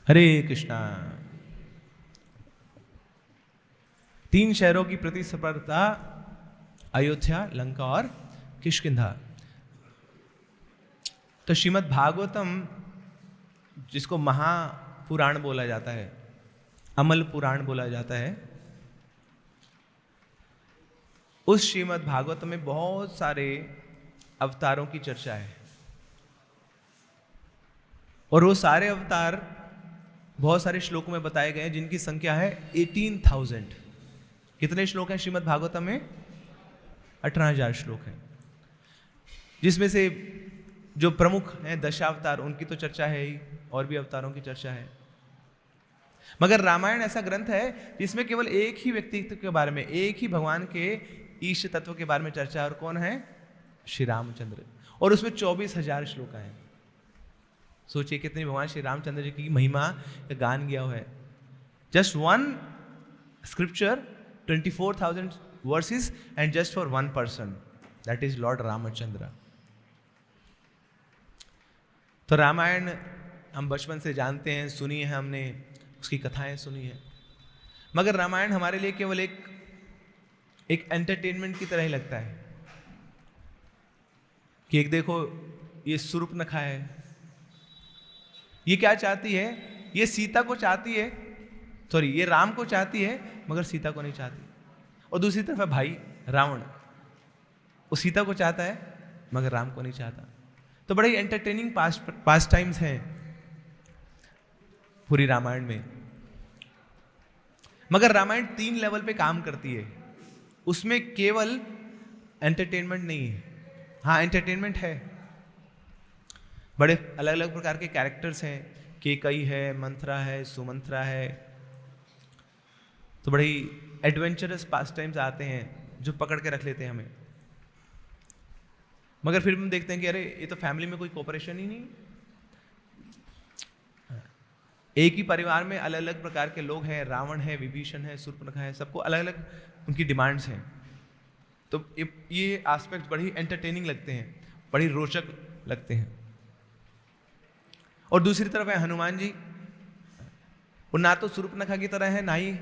हरे कृष्णा। 3 शहरों की प्रतिस्पर्धा, अयोध्या, लंका और किष्किंधा। तो श्रीमद् भागवतम, जिसको महापुराण बोला जाता है, अमल पुराण बोला जाता है, उस श्रीमद् भागवत में बहुत सारे अवतारों की चर्चा है। और वो सारे अवतार बहुत सारे श्लोकों में बताए गए हैं, जिनकी संख्या है 18,000। कितने श्लोक हैं श्रीमद् भागवतम में? 18,000 श्लोक हैं, जिसमें से जो प्रमुख हैं दशावतार, उनकी तो चर्चा है ही, और भी अवतारों की चर्चा है। मगर रामायण ऐसा ग्रंथ है जिसमें केवल एक ही व्यक्तित्व के बारे में, एक ही भगवान के ईश तत्व के बारे में चर्चा है, और कौन है? श्री रामचंद्र। और उसमें 24,000 श्लोक हैं। सोचिए कितनी भगवान श्री रामचंद्र जी की महिमा का गान गया हुआ है। Just one scripture, 24,000 versus, and just for one person, that is Lord Ramchandra. तो रामायण हम बचपन से जानते हैं, सुनी है हमने, उसकी कथाएं सुनी है। मगर रामायण हमारे लिए केवल एक एंटरटेनमेंट की तरह ही लगता है कि एक देखो ये शूर्पणखा है, ये क्या चाहती है? ये सीता को चाहती है, सॉरी ये राम को चाहती है, मगर सीता को नहीं चाहती। और दूसरी तरफ है भाई रावण, वो सीता को चाहता है मगर राम को नहीं चाहता। तो बड़े एंटरटेनिंग पास टाइम्स हैं पूरी रामायण में। मगर रामायण 3 लेवल पे काम करती है। उसमें केवल एंटरटेनमेंट नहीं है, हाँ एंटरटेनमेंट है। बड़े अलग अलग प्रकार के कैरेक्टर्स हैं, केकई है, मंथरा है, सुमंथरा है। तो बड़ी एडवेंचरस पास टाइम्स आते हैं जो पकड़ के रख लेते हैं हमें। मगर फिर हम देखते हैं कि अरे ये तो फैमिली में कोई कोऑपरेशन ही नहीं। एक ही परिवार में अलग अलग प्रकार के लोग हैं, रावण है, विभीषण है, शूर्पणखा है, सबको अलग अलग उनकी डिमांड्स हैं। तो ये एस्पेक्ट बड़ी एंटरटेनिंग लगते हैं, बड़ी रोचक लगते हैं। और दूसरी तरफ है हनुमान जी, वो ना तो शूर्पणखा की तरह है, ना ही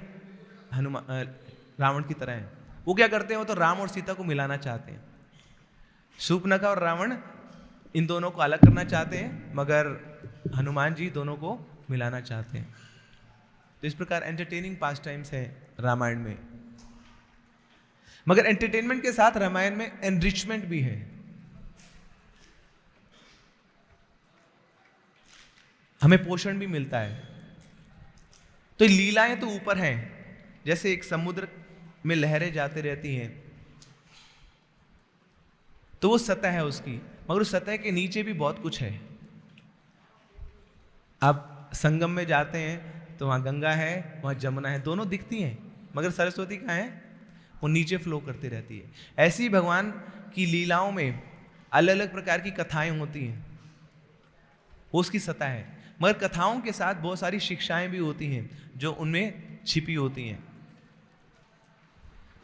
रावण की तरह है। वो क्या करते हैं? वो तो राम और सीता को मिलाना चाहते हैं। शूर्पणखा और रावण इन दोनों को अलग करना चाहते हैं, मगर हनुमान जी दोनों को मिलाना चाहते हैं। तो इस प्रकार एंटरटेनिंग पास टाइम्स है रामायण में। मगर एंटरटेनमेंट के साथ रामायण में एनरिचमेंट भी है। हमें पोषण भी मिलता है। तो लीलाएं तो ऊपर हैं, जैसे एक समुद्र में लहरें जाते रहती हैं, तो वो सतह है उसकी, मगर उस सतह के नीचे भी बहुत कुछ है। आप संगम में जाते हैं तो वहाँ गंगा है, वहाँ जमुना है, दोनों दिखती हैं, मगर सरस्वती कहाँ है? वो नीचे फ्लो करती रहती है। ऐसी ही भगवान की लीलाओं में अलग अलग प्रकार की कथाएं होती हैं, वो उसकी सतह है। मगर कथाओं के साथ बहुत सारी शिक्षाएं भी होती हैं जो उनमें छिपी होती हैं।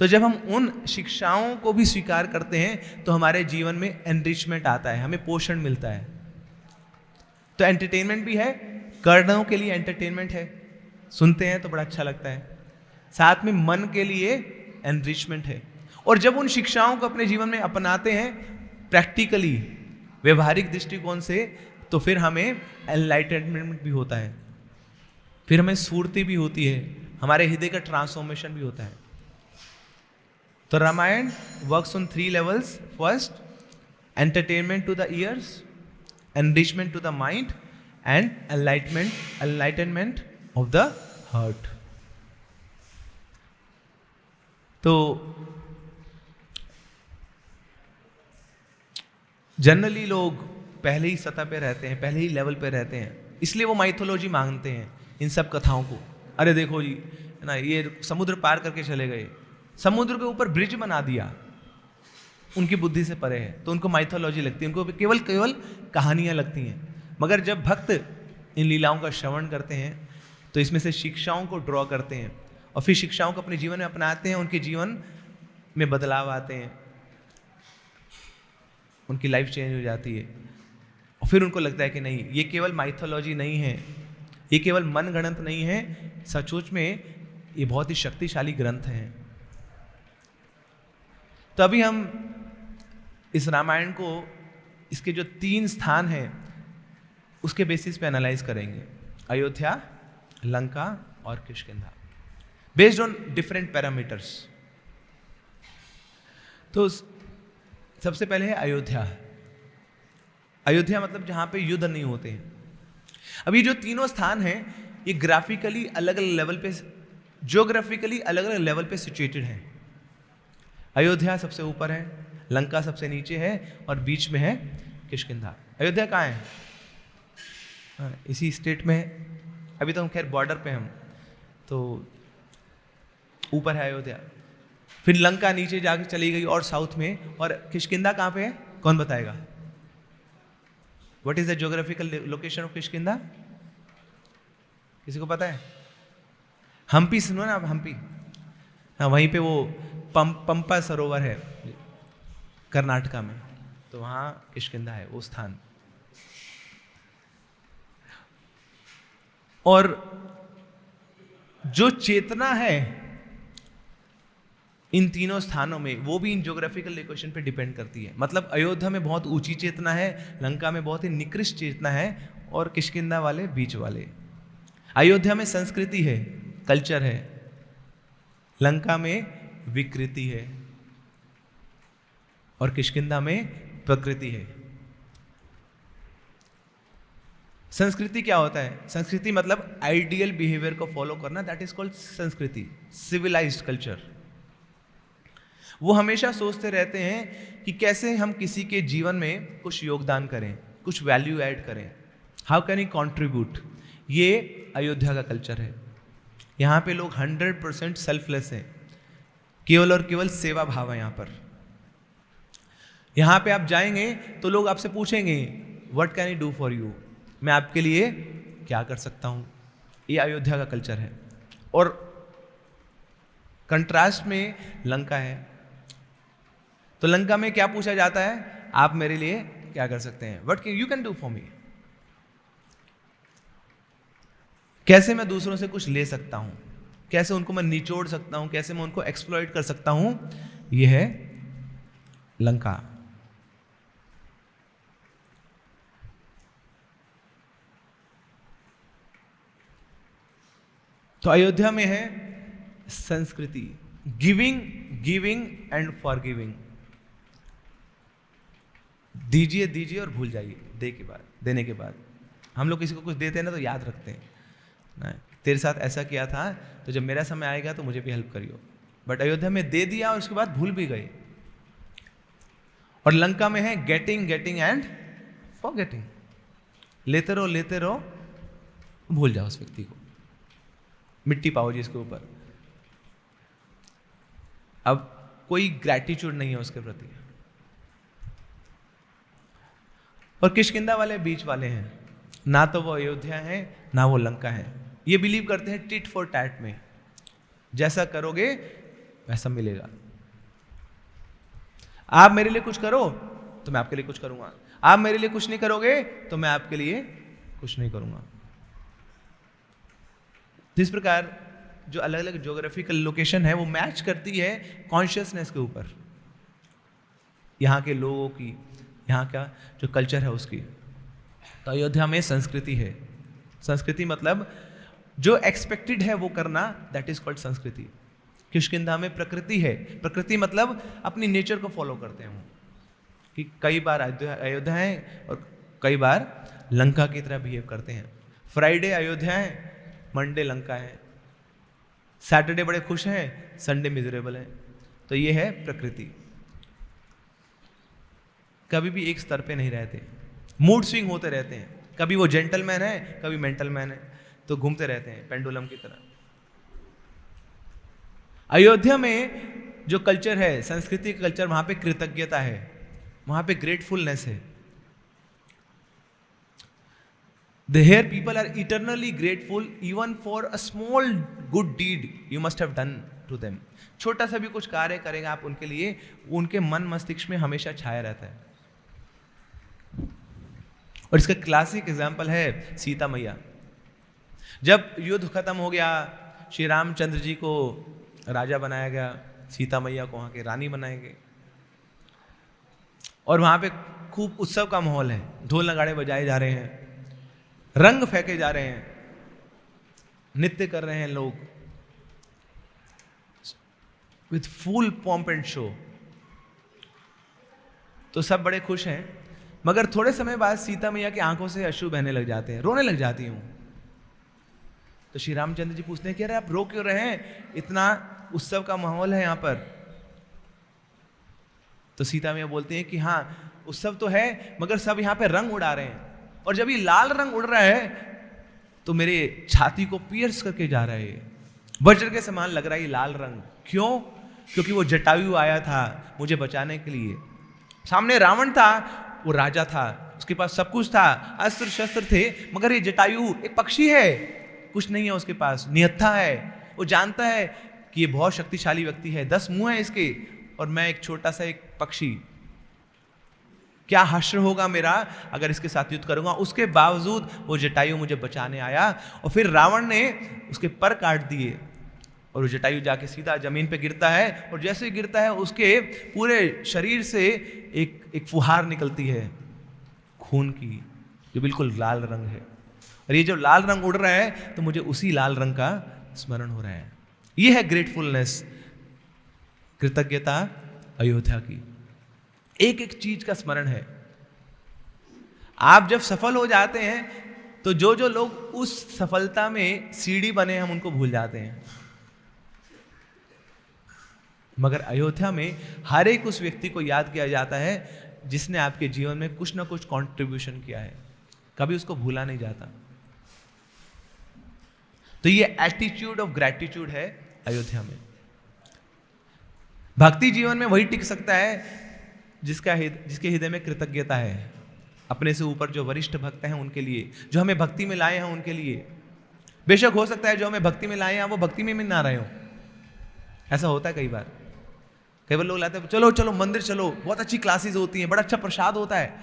तो जब हम उन शिक्षाओं को भी स्वीकार करते हैं तो हमारे जीवन में एनरिचमेंट आता है, हमें पोषण मिलता है। तो एंटरटेनमेंट भी है, कर्णों के लिए एंटरटेनमेंट है, सुनते हैं तो बड़ा अच्छा लगता है। साथ में मन के लिए एनरिचमेंट है। और जब उन शिक्षाओं को अपने जीवन में अपनाते हैं प्रैक्टिकली, व्यवहारिक दृष्टिकोण से, तो फिर हमें एनलाइटनमेंट भी होता है, फिर हमें स्फूर्ति भी होती है, हमारे हृदय का ट्रांसफॉर्मेशन भी होता है। तो Ramayana works on 3 levels. First, entertainment to the ears, enrichment to the mind, and enlightenment of the heart. तो जनरली लोग पहले ही सतह पे रहते हैं, पहले ही लेवल पे रहते हैं, इसलिए वो माइथोलॉजी मांगते हैं इन सब कथाओं को। अरे देखो जी, है ना, ये समुद्र पार करके चले गए, समुद्र के ऊपर ब्रिज बना दिया, उनकी बुद्धि से परे है, तो उनको माइथोलॉजी लगती है, उनको केवल कहानियां लगती हैं। मगर जब भक्त इन लीलाओं का श्रवण करते हैं तो इसमें से शिक्षाओं को ड्रॉ करते हैं, और फिर शिक्षाओं को अपने जीवन में अपनाते हैं, उनके जीवन में बदलाव आते हैं, उनकी लाइफ चेंज हो जाती है। और फिर उनको लगता है कि नहीं, ये केवल माइथोलॉजी नहीं है, ये केवल मनगढ़ंत नहीं है, सचमुच में ये बहुत ही शक्तिशाली ग्रंथ हैं। तो अभी हम इस रामायण को, इसके जो 3 स्थान हैं उसके बेसिस पे एनालाइज करेंगे, अयोध्या, लंका और Kishkindha, based on different parameters. तो सबसे पहले है अयोध्या। अयोध्या मतलब जहां पे युद्ध नहीं होते हैं। अब ये जो तीनों स्थान हैं ये ग्राफिकली अलग अलग लेवल पे, ज्योग्राफिकली अलग अलग लेवल पे सिचुएटेड है। अयोध्या सबसे ऊपर है, लंका सबसे नीचे है और बीच में है किष्किंधा। अयोध्या कहाँ है? इसी स्टेट में है। अभी तो हम खैर बॉर्डर पे हम, तो ऊपर है अयोध्या। फिर लंका नीचे जाके चली गई और साउथ में, और किष्किंधा कहाँ पे है? कौन बताएगा? What is the geographical location of Kishkindha? किसी को पता है? हम्पी सुनो ना आप, हम्पी। हाँ, वहीं पे वो पंपा सरोवर है कर्नाटका में, तो वहाँ किष्किंधा है वो स्थान। और जो चेतना है इन तीनों स्थानों में, वो भी इन ज्योग्राफिकल लोकेशन पे डिपेंड करती है। मतलब अयोध्या में बहुत ऊंची चेतना है, लंका में बहुत ही निकृष्ट चेतना है, और किष्किंधा वाले बीच वाले। अयोध्या में संस्कृति है, कल्चर है, लंका में विकृति है, और किष्किंधा में प्रकृति है। संस्कृति क्या होता है? संस्कृति मतलब आइडियल बिहेवियर को फॉलो करना, दैट इज कॉल्ड संस्कृति, सिविलाइज्ड कल्चर। वो हमेशा सोचते रहते हैं कि कैसे हम किसी के जीवन में कुछ योगदान करें, कुछ वैल्यू ऐड करें, हाउ कैन यू कॉन्ट्रीब्यूट। ये अयोध्या का कल्चर है। यहाँ पे लोग 100% सेल्फलेस हैं, केवल और केवल सेवा भाव है यहाँ पर। यहाँ पे आप जाएंगे तो लोग आपसे पूछेंगे what can I do for you, मैं आपके लिए क्या कर सकता हूँ। ये अयोध्या का कल्चर है। और कंट्रास्ट में लंका है, तो लंका में क्या पूछा जाता है? आप मेरे लिए क्या कर सकते हैं, what can you can do for me. कैसे मैं दूसरों से कुछ ले सकता हूं, कैसे उनको मैं निचोड़ सकता हूं, कैसे मैं उनको एक्सप्लॉइट कर सकता हूं, यह है लंका। तो अयोध्या में है संस्कृति, गिविंग एंड फॉरगिविंग। दीजिए दीजिए और भूल जाइए, देने के बाद। हम लोग किसी को कुछ देते हैं ना तो याद रखते हैं ना, तेरे साथ ऐसा किया था तो जब मेरा समय आएगा तो मुझे भी हेल्प करियो। बट अयोध्या में दे दिया और उसके बाद भूल भी गए। और लंका में है गेटिंग एंड फॉरगेटिंग। लेते रहो, भूल जाओ उस व्यक्ति को, मिट्टी पाओ जी इसके ऊपर। अब कोई ग्रैटिट्यूड नहीं है उसके प्रति। और किष्किंधा वाले बीच वाले हैं, ना तो वो अयोध्या है ना वो लंका है। ये बिलीव करते हैं टिट फॉर टैट में, जैसा करोगे वैसा मिलेगा। आप मेरे लिए कुछ करो तो मैं आपके लिए कुछ करूंगा, आप मेरे लिए कुछ नहीं करोगे तो मैं आपके लिए कुछ नहीं करूंगा। इस प्रकार जो अलग अलग ज्योग्राफिकल लोकेशन है वो मैच करती है कॉन्शियसनेस के ऊपर, यहाँ के लोगों की, यहाँ का जो कल्चर है उसकी। तो अयोध्या में संस्कृति है। संस्कृति मतलब जो एक्सपेक्टेड है वो करना, दैट इज कॉल्ड संस्कृति। किष्किंधा में प्रकृति है। प्रकृति मतलब अपनी नेचर को फॉलो करते हैं कि कई बार अयोध्या है और कई बार लंका की तरह बिहेव करते हैं। फ्राइडे अयोध्या है, मंडे लंका है, सैटरडे बड़े खुश हैं, संडे मिजरेबल है। तो ये है प्रकृति। कभी भी एक स्तर पे नहीं रहते, मूड स्विंग होते रहते हैं। कभी वो जेंटलमैन है, कभी मेंटल मैन है, तो घूमते रहते हैं पेंडुलम की तरह। अयोध्या में जो कल्चर है, संस्कृति कल्चर, वहां पे कृतज्ञता है, वहां पे ग्रेटफुलनेस है। Here people are eternally grateful even for a small good deed you must have done to them. छोटा सा भी कुछ कार्य करेंगे आप उनके लिए, उनके मन मस्तिष्क में हमेशा छाया रहता है। और इसका क्लासिक एग्जाम्पल है सीता मैया। जब युद्ध खत्म हो गया, श्री रामचंद्र जी को राजा बनाया गया, सीता मैया को वहां के रानी बनाए गए, और वहां पे खूब उत्सव का माहौल है, ढोल नगाड़े बजाए जा रहे हैं, रंग फेंके जा रहे हैं, नृत्य कर रहे हैं लोग with full pomp and show. तो सब बड़े खुश हैं, मगर थोड़े समय बाद सीता मैया की आंखों से अश्रु बहने लग जाते हैं, रोने लग जाती हूं। तो श्री रामचंद्र जी पूछते हैं कि अरे आप रो क्यों रहे हैं, इतना उत्सव का माहौल है यहां पर। तो सीता मैया बोलती हैं कि हाँ उत्सव तो है, मगर सब यहां पे रंग उड़ा रहे हैं, और जब ये लाल रंग उड़ रहा है तो मेरे छाती को पियर्स करके जा रहा है, वज्र के समान लग रहा है ये लाल रंग। क्यों? क्योंकि वो जटायु आया था मुझे बचाने के लिए। सामने रावण था, वो राजा था, उसके पास सब कुछ था, अस्त्र शस्त्र थे, मगर ये जटायु एक पक्षी है, कुछ नहीं है उसके पास, निहत्था है। वो जानता है कि ये बहुत शक्तिशाली व्यक्ति है, 10 मुंह है इसके, और मैं एक छोटा सा एक पक्षी, क्या हश्र होगा मेरा अगर इसके साथ युद्ध करूंगा। उसके बावजूद वो जटायु मुझे बचाने आया, और फिर रावण ने उसके पर काट दिए, और वो जटायु जाके सीधा जमीन पे गिरता है, और जैसे ही गिरता है उसके पूरे शरीर से एक फुहार निकलती है खून की, जो बिल्कुल लाल रंग है। और ये जो लाल रंग उड़ रहा है तो मुझे उसी लाल रंग का स्मरण हो रहा है। ये है ग्रेटफुलनेस, कृतज्ञता अयोध्या की। एक एक चीज का स्मरण है। आप जब सफल हो जाते हैं तो जो जो लोग उस सफलता में सीढ़ी बने हम उनको भूल जाते हैं, मगर अयोध्या में हर एक उस व्यक्ति को याद किया जाता है जिसने आपके जीवन में कुछ ना कुछ कंट्रीब्यूशन किया है, कभी उसको भूला नहीं जाता। तो ये एटीट्यूड ऑफ ग्रैटिट्यूड है अयोध्या में। भक्ति जीवन में वही टिक सकता है जिसके हृदय में कृतज्ञता है, अपने से ऊपर जो वरिष्ठ भक्त हैं उनके लिए, जो हमें भक्ति में लाए हैं उनके लिए। बेशक हो सकता है जो हमें भक्ति में लाए हैं वो भक्ति में ना रहे हो, ऐसा होता है कई बार। कई बार लोग लाते हैं चलो चलो मंदिर चलो, बहुत अच्छी क्लासेस होती हैं, बड़ा अच्छा प्रसाद होता है,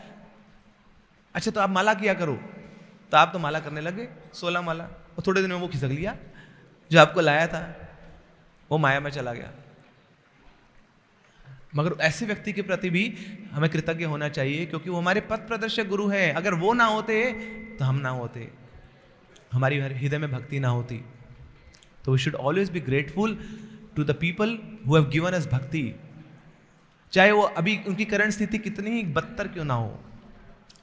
अच्छा तो आप माला किया करो। तो आप तो माला करने लगे 16 माला, और थोड़े दिन में वो खिसक लिया, जो आपको लाया था वो माया में चला गया। मगर ऐसे व्यक्ति के प्रति भी हमें कृतज्ञ होना चाहिए, क्योंकि वो हमारे पथ प्रदर्शक गुरु हैं। अगर वो ना होते तो हम ना होते, हमारी हृदय में भक्ति ना होती। तो we should always be grateful to the people who have given us भक्ति, चाहे वो अभी उनकी करंट स्थिति कितनी ही बदतर क्यों ना हो,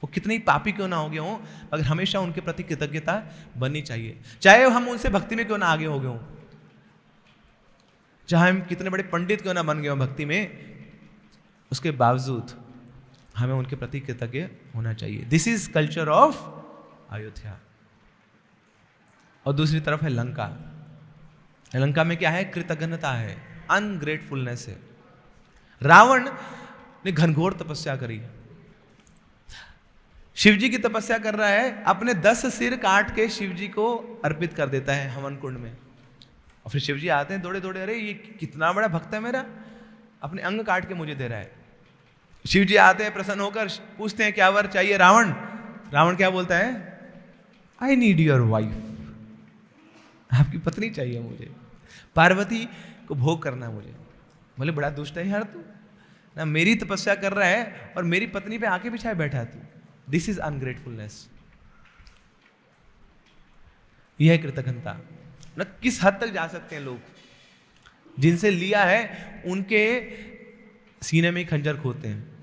वो कितनी पापी क्यों ना हो गए हों, मगर हमेशा उनके प्रति कृतज्ञता बननी चाहिए। चाहे हम उनसे भक्ति में क्यों ना आगे हो गए हों, चाहे हम कितने बड़े पंडित क्यों ना बन गए हों भक्ति में, उसके बावजूद हमें उनके प्रति कृतज्ञ होना चाहिए। This is culture of Ayodhya. और दूसरी तरफ है लंका। लंका में क्या है? कृतज्ञता है, अनग्रेटफुलनेस है। रावण ने घनघोर तपस्या करी, शिवजी की तपस्या कर रहा है, अपने 10 सिर काट के शिवजी को अर्पित कर देता है हवन कुंड में। और फिर शिवजी आते हैं दौड़े दौड़े, अरे ये कितना बड़ा भक्त है मेरा, अपने अंग काट के मुझे दे रहा है। शिवजी आते हैं प्रसन्न होकर, पूछते हैं क्या वर चाहिए रावण। रावण क्या बोलता है? आई नीड योर वाइफ, आपकी पत्नी चाहिए मुझे, पार्वती को भोग करना है मुझे। बोले बड़ा दुष्ट है यार तू, ना मेरी तपस्या कर रहा है और मेरी पत्नी पे आके बिछाए बैठा है तू। This is ungratefulness. यह है कृतज्ञता। ना किस हद तक जा सकते हैं लोग, जिनसे लिया है उनके सीने में खंजर खोते हैं।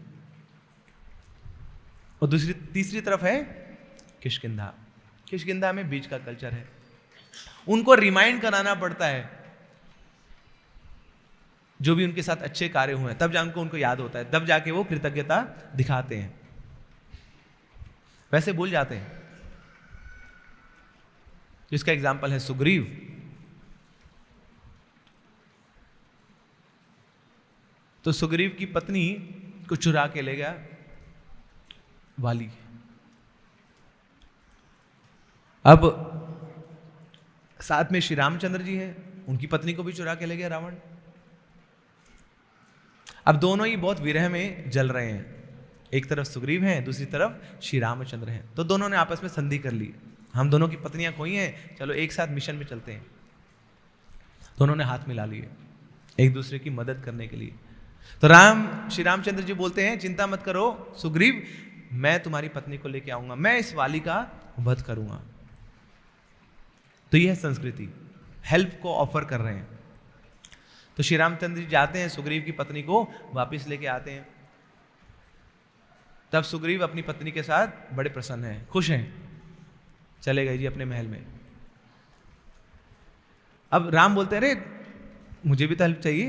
और तीसरी तरफ है किष्किंधा। किष्किंधा में बीच का कल्चर है, उनको रिमाइंड कराना पड़ता है जो भी उनके साथ अच्छे कार्य हुए हैं, तब जाकर उनको याद होता है, तब जाके वो कृतज्ञता दिखाते हैं, वैसे भूल जाते हैं। जिसका एग्जाम्पल है सुग्रीव। तो सुग्रीव की पत्नी को चुरा के ले गया वाली। अब साथ में श्री रामचंद्र जी हैं, उनकी पत्नी को भी चुरा के ले गया रावण। अब दोनों ही बहुत विरह में जल रहे हैं, एक तरफ सुग्रीव हैं, दूसरी तरफ श्री रामचंद्र हैं। तो दोनों ने आपस में संधि कर ली, हम दोनों की पत्नियां खोई हैं, चलो एक साथ मिशन में चलते हैं। दोनों ने हाथ मिला लिए एक दूसरे की मदद करने के लिए। तो श्री रामचंद्र जी बोलते हैं, चिंता मत करो सुग्रीव, मैं तुम्हारी पत्नी को लेके आऊंगा, मैं इस वाली का वध करूंगा। तो यह संस्कृति, हेल्प को ऑफर कर रहे हैं। तो श्री रामचंद्र जी जाते हैं, सुग्रीव की पत्नी को वापस लेके आते हैं। तब सुग्रीव अपनी पत्नी के साथ बड़े प्रसन्न हैं, खुश हैं, चले गए जी अपने महल में। अब राम बोलते हैं, अरे मुझे भी तो हेल्प चाहिए,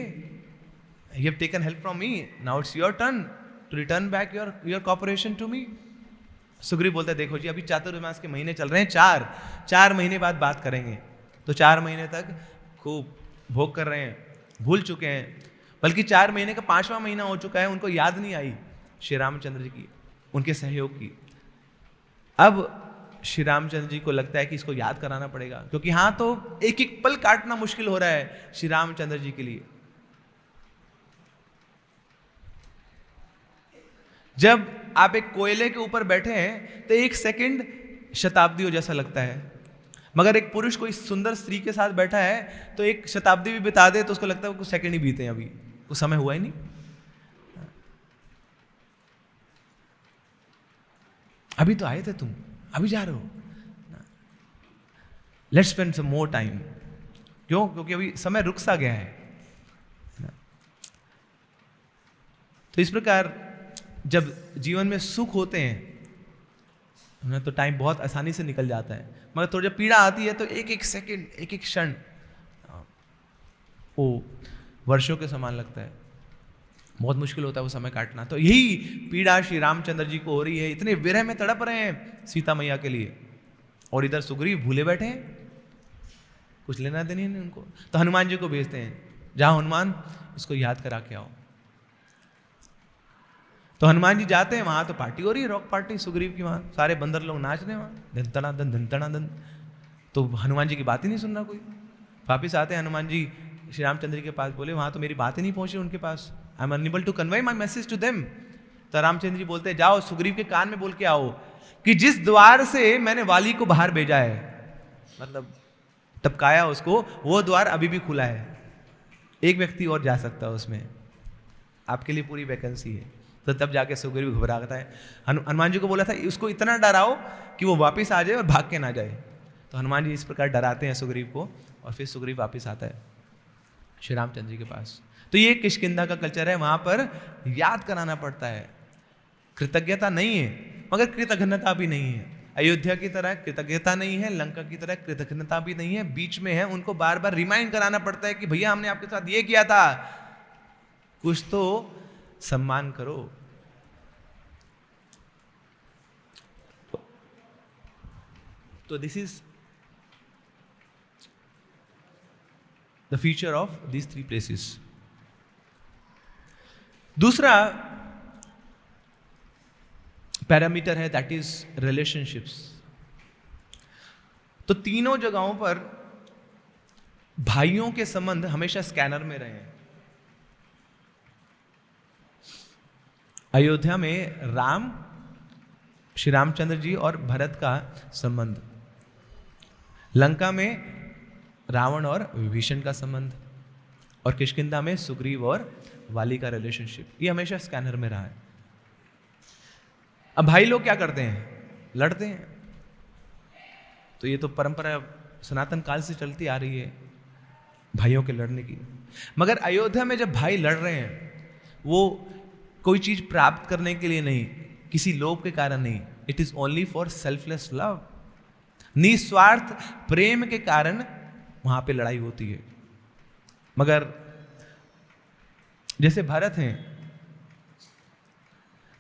you have taken help from me, now it's your turn to return back your cooperation to me. Sugriva बोलते हैं, देखो जी अभी चातुर्मास के महीने चल रहे हैं, चार महीने बाद बात करेंगे। तो 4 महीने तक खूब भोग कर रहे हैं, भूल चुके हैं, बल्कि 4 महीने का 5वां महीना हो चुका है, उनको याद नहीं आई श्री रामचंद्र जी की, उनके सहयोग की। अब श्री रामचंद्र जी को लगता है कि इसको याद कराना पड़ेगा, क्योंकि हाँ तो एक एक पल काटना मुश्किल हो रहा है श्री रामचंद्र जी के लिए। जब आप एक कोयले के ऊपर बैठे हैं तो 1 सेकंड शताब्दियों जैसा लगता है, मगर एक पुरुष कोई सुंदर स्त्री के साथ बैठा है तो 1 शताब्दी भी बिता दे तो उसको लगता है कुछ सेकंड ही बीते हैं, अभी कुछ समय हुआ ही नहीं। अभी तो आए थे तुम, अभी जा रहे हो, let's spend some more time. क्यों? क्योंकि अभी समय रुक सा गया है। तो इस प्रकार जब जीवन में सुख होते हैं तो टाइम बहुत आसानी से निकल जाता है, मगर थोड़ी जब पीड़ा आती है तो एक एक सेकंड, एक एक क्षण वो वर्षों के समान लगता है, बहुत मुश्किल होता है वो समय काटना। तो यही पीड़ा श्री रामचंद्र जी को हो रही है, इतने विरह में तड़प रहे हैं सीता मैया के लिए, और इधर सुग्रीव भूले बैठे हैं, कुछ लेना देना नहीं उनको। तो हनुमान जी को भेजते हैं, जाओ हनुमान इसको याद करा के आओ। तो हनुमान जी जाते हैं, वहां तो पार्टी हो रही है, रॉक पार्टी सुग्रीव की, वहां सारे बंदर लोग नाच रहे हैं, वहां धन तड़ा धन। तो हनुमान जी की बात ही नहीं सुन रहा कोई। वापिस आते हैं हनुमान जी श्री रामचंद्र जी के पास, बोले वहां तो मेरी बात ही नहीं पहुंची उनके पास, I am unable to convey my message to them. तो रामचंद्र जी बोलते हैं, जाओ सुग्रीव के कान में बोल के आओ कि जिस द्वार से मैंने वाली को बाहर भेजा है, मतलब टपकाया उसको, वो द्वार अभी भी खुला है, एक व्यक्ति और जा सकता है उसमें, आपके लिए पूरी वैकेंसी है। तो तब जाके सुग्रीव घबराता है। हनुमान जी को बोला था उसको इतना डराओ कि वो वापस आ जाए और भाग के ना जाए। तो हनुमान जी इस प्रकार डराते हैं सुग्रीव को, और फिर सुग्रीव वापस आता है श्री रामचंद्र जी के पास। तो ये किष्किंधा का कल्चर है, वहां पर याद कराना पड़ता है। कृतज्ञता नहीं है मगर कृतघ्नता भी नहीं है। अयोध्या की तरह कृतज्ञता नहीं है, लंका की तरह कृतज्ञता भी नहीं है, बीच में है। उनको बार बार रिमाइंड कराना पड़ता है कि भैया हमने आपके साथ ये किया था, कुछ तो सम्मान करो। तो this is the feature of these 3 places. दूसरा पैरामीटर है, दैट इज रिलेशनशिप्स। तो तीनों जगहों पर भाइयों के संबंध हमेशा स्कैनर में रहे हैं। अयोध्या में राम, श्री रामचंद्र जी और भरत का संबंध, लंका में रावण और विभीषण का संबंध, और किष्किंधा में सुग्रीव और वाली का रिलेशनशिप, ये हमेशा स्कैनर में रहा है। अब भाई लोग क्या करते हैं? लड़ते हैं। तो ये तो परंपरा सनातन काल से चलती आ रही है भाइयों के लड़ने की। मगर अयोध्या में जब भाई लड़ रहे हैं, वो कोई चीज प्राप्त करने के लिए नहीं, किसी लोभ के कारण नहीं, it is only for selfless love. निस्वार्थ प्रेम के कारण वहां पे लड़ाई होती है। मगर जैसे भरत हैं,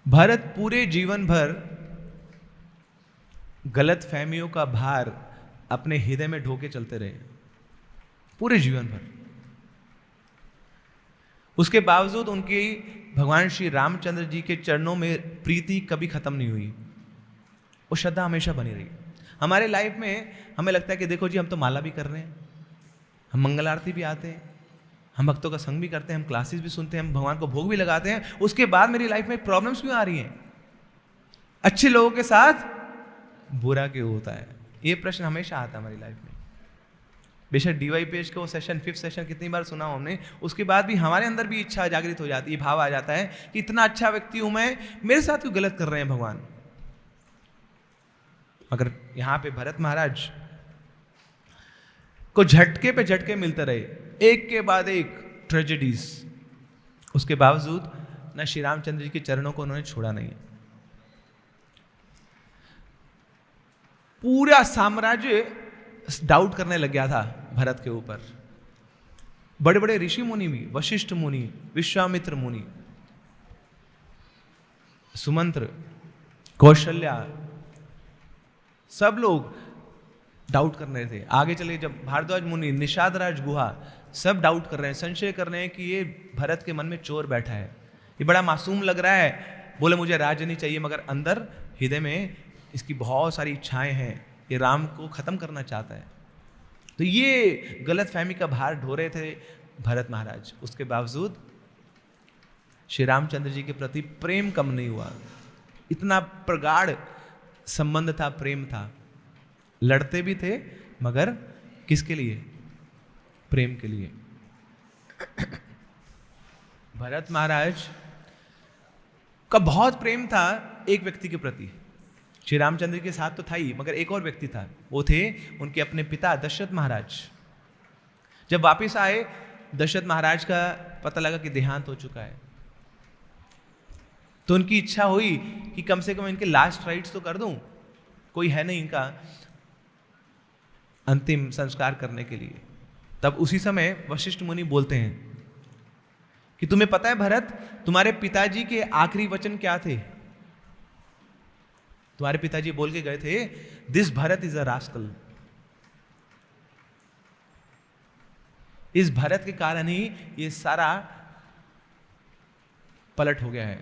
भरत पूरे जीवन भर गलत फहमियों का भार अपने हृदय में ढोके चलते रहे, पूरे जीवन भर। उसके बावजूद उनकी भगवान श्री रामचंद्र जी के चरणों में प्रीति कभी खत्म नहीं हुई, वो श्रद्धा हमेशा बनी रही। हमारे लाइफ में हमें लगता है कि देखो जी हम तो माला भी कर रहे हैं, हम मंगल आरती भी आते हैं, हम भक्तों का संग भी करते हैं, हम क्लासेस भी सुनते हैं, हम भगवान को भोग भी लगाते हैं, उसके बाद मेरी लाइफ में प्रॉब्लम्स क्यों आ रही हैं? अच्छे लोगों के साथ बुरा क्यों होता है? ये प्रश्न हमेशा आता है हमारी लाइफ में। बेशक DYPH को सेशन 5th सेशन कितनी बार सुना हमने, उसके बाद भी हमारे अंदर भी इच्छा जागृत हो जाती है, भाव आ जाता है कि इतना अच्छा व्यक्ति हूं मैं, मेरे साथ क्यों गलत कर रहे हैं भगवान। अगर यहाँ पे भरत महाराज को झटके पे झटके मिलते रहे, एक के बाद एक ट्रेजेडीज, उसके बावजूद न श्री रामचंद्र जी के चरणों को उन्होंने छोड़ा नहीं। पूरा साम्राज्य डाउट करने लग गया था भरत के ऊपर। बड़े बड़े ऋषि मुनि भी, वशिष्ठ मुनि, विश्वामित्र मुनि, सुमंत्र, कौशल्या, सब लोग डाउट कर रहे थे। आगे चले जब भारद्वाज मुनि, निषाद राज गुहा, सब डाउट कर रहे हैं, संशय कर रहे हैं कि ये भरत के मन में चोर बैठा है, ये बड़ा मासूम लग रहा है, बोले मुझे राज्य नहीं चाहिए, मगर अंदर हृदय में इसकी बहुत सारी इच्छाएं हैं, ये राम को खत्म करना चाहता है। तो ये गलत फहमी का भार ढो रहे थे भरत महाराज। उसके बावजूद श्री रामचंद्र जी के प्रति प्रेम कम नहीं हुआ, इतना प्रगाढ़ संबंध था, प्रेम था। लड़ते भी थे मगर किसके लिए? प्रेम के लिए। भरत महाराज का बहुत प्रेम था एक व्यक्ति के प्रति। श्री रामचंद्र के साथ तो था ही, मगर एक और व्यक्ति था, वो थे उनके अपने पिता दशरथ महाराज। जब वापस आए, दशरथ महाराज का पता लगा कि देहांत हो चुका है, तो उनकी इच्छा हुई कि कम से कम इनके लास्ट राइट्स तो कर दूं, कोई है नहीं इनका अंतिम संस्कार करने के लिए। तब उसी समय वशिष्ठ मुनि बोलते हैं कि तुम्हें पता है भरत, तुम्हारे पिताजी के आखिरी वचन क्या थे? तुम्हारे पिताजी बोल के गए थे, this Bharat is a rascal. इस भरत के कारण ही ये सारा पलट हो गया है,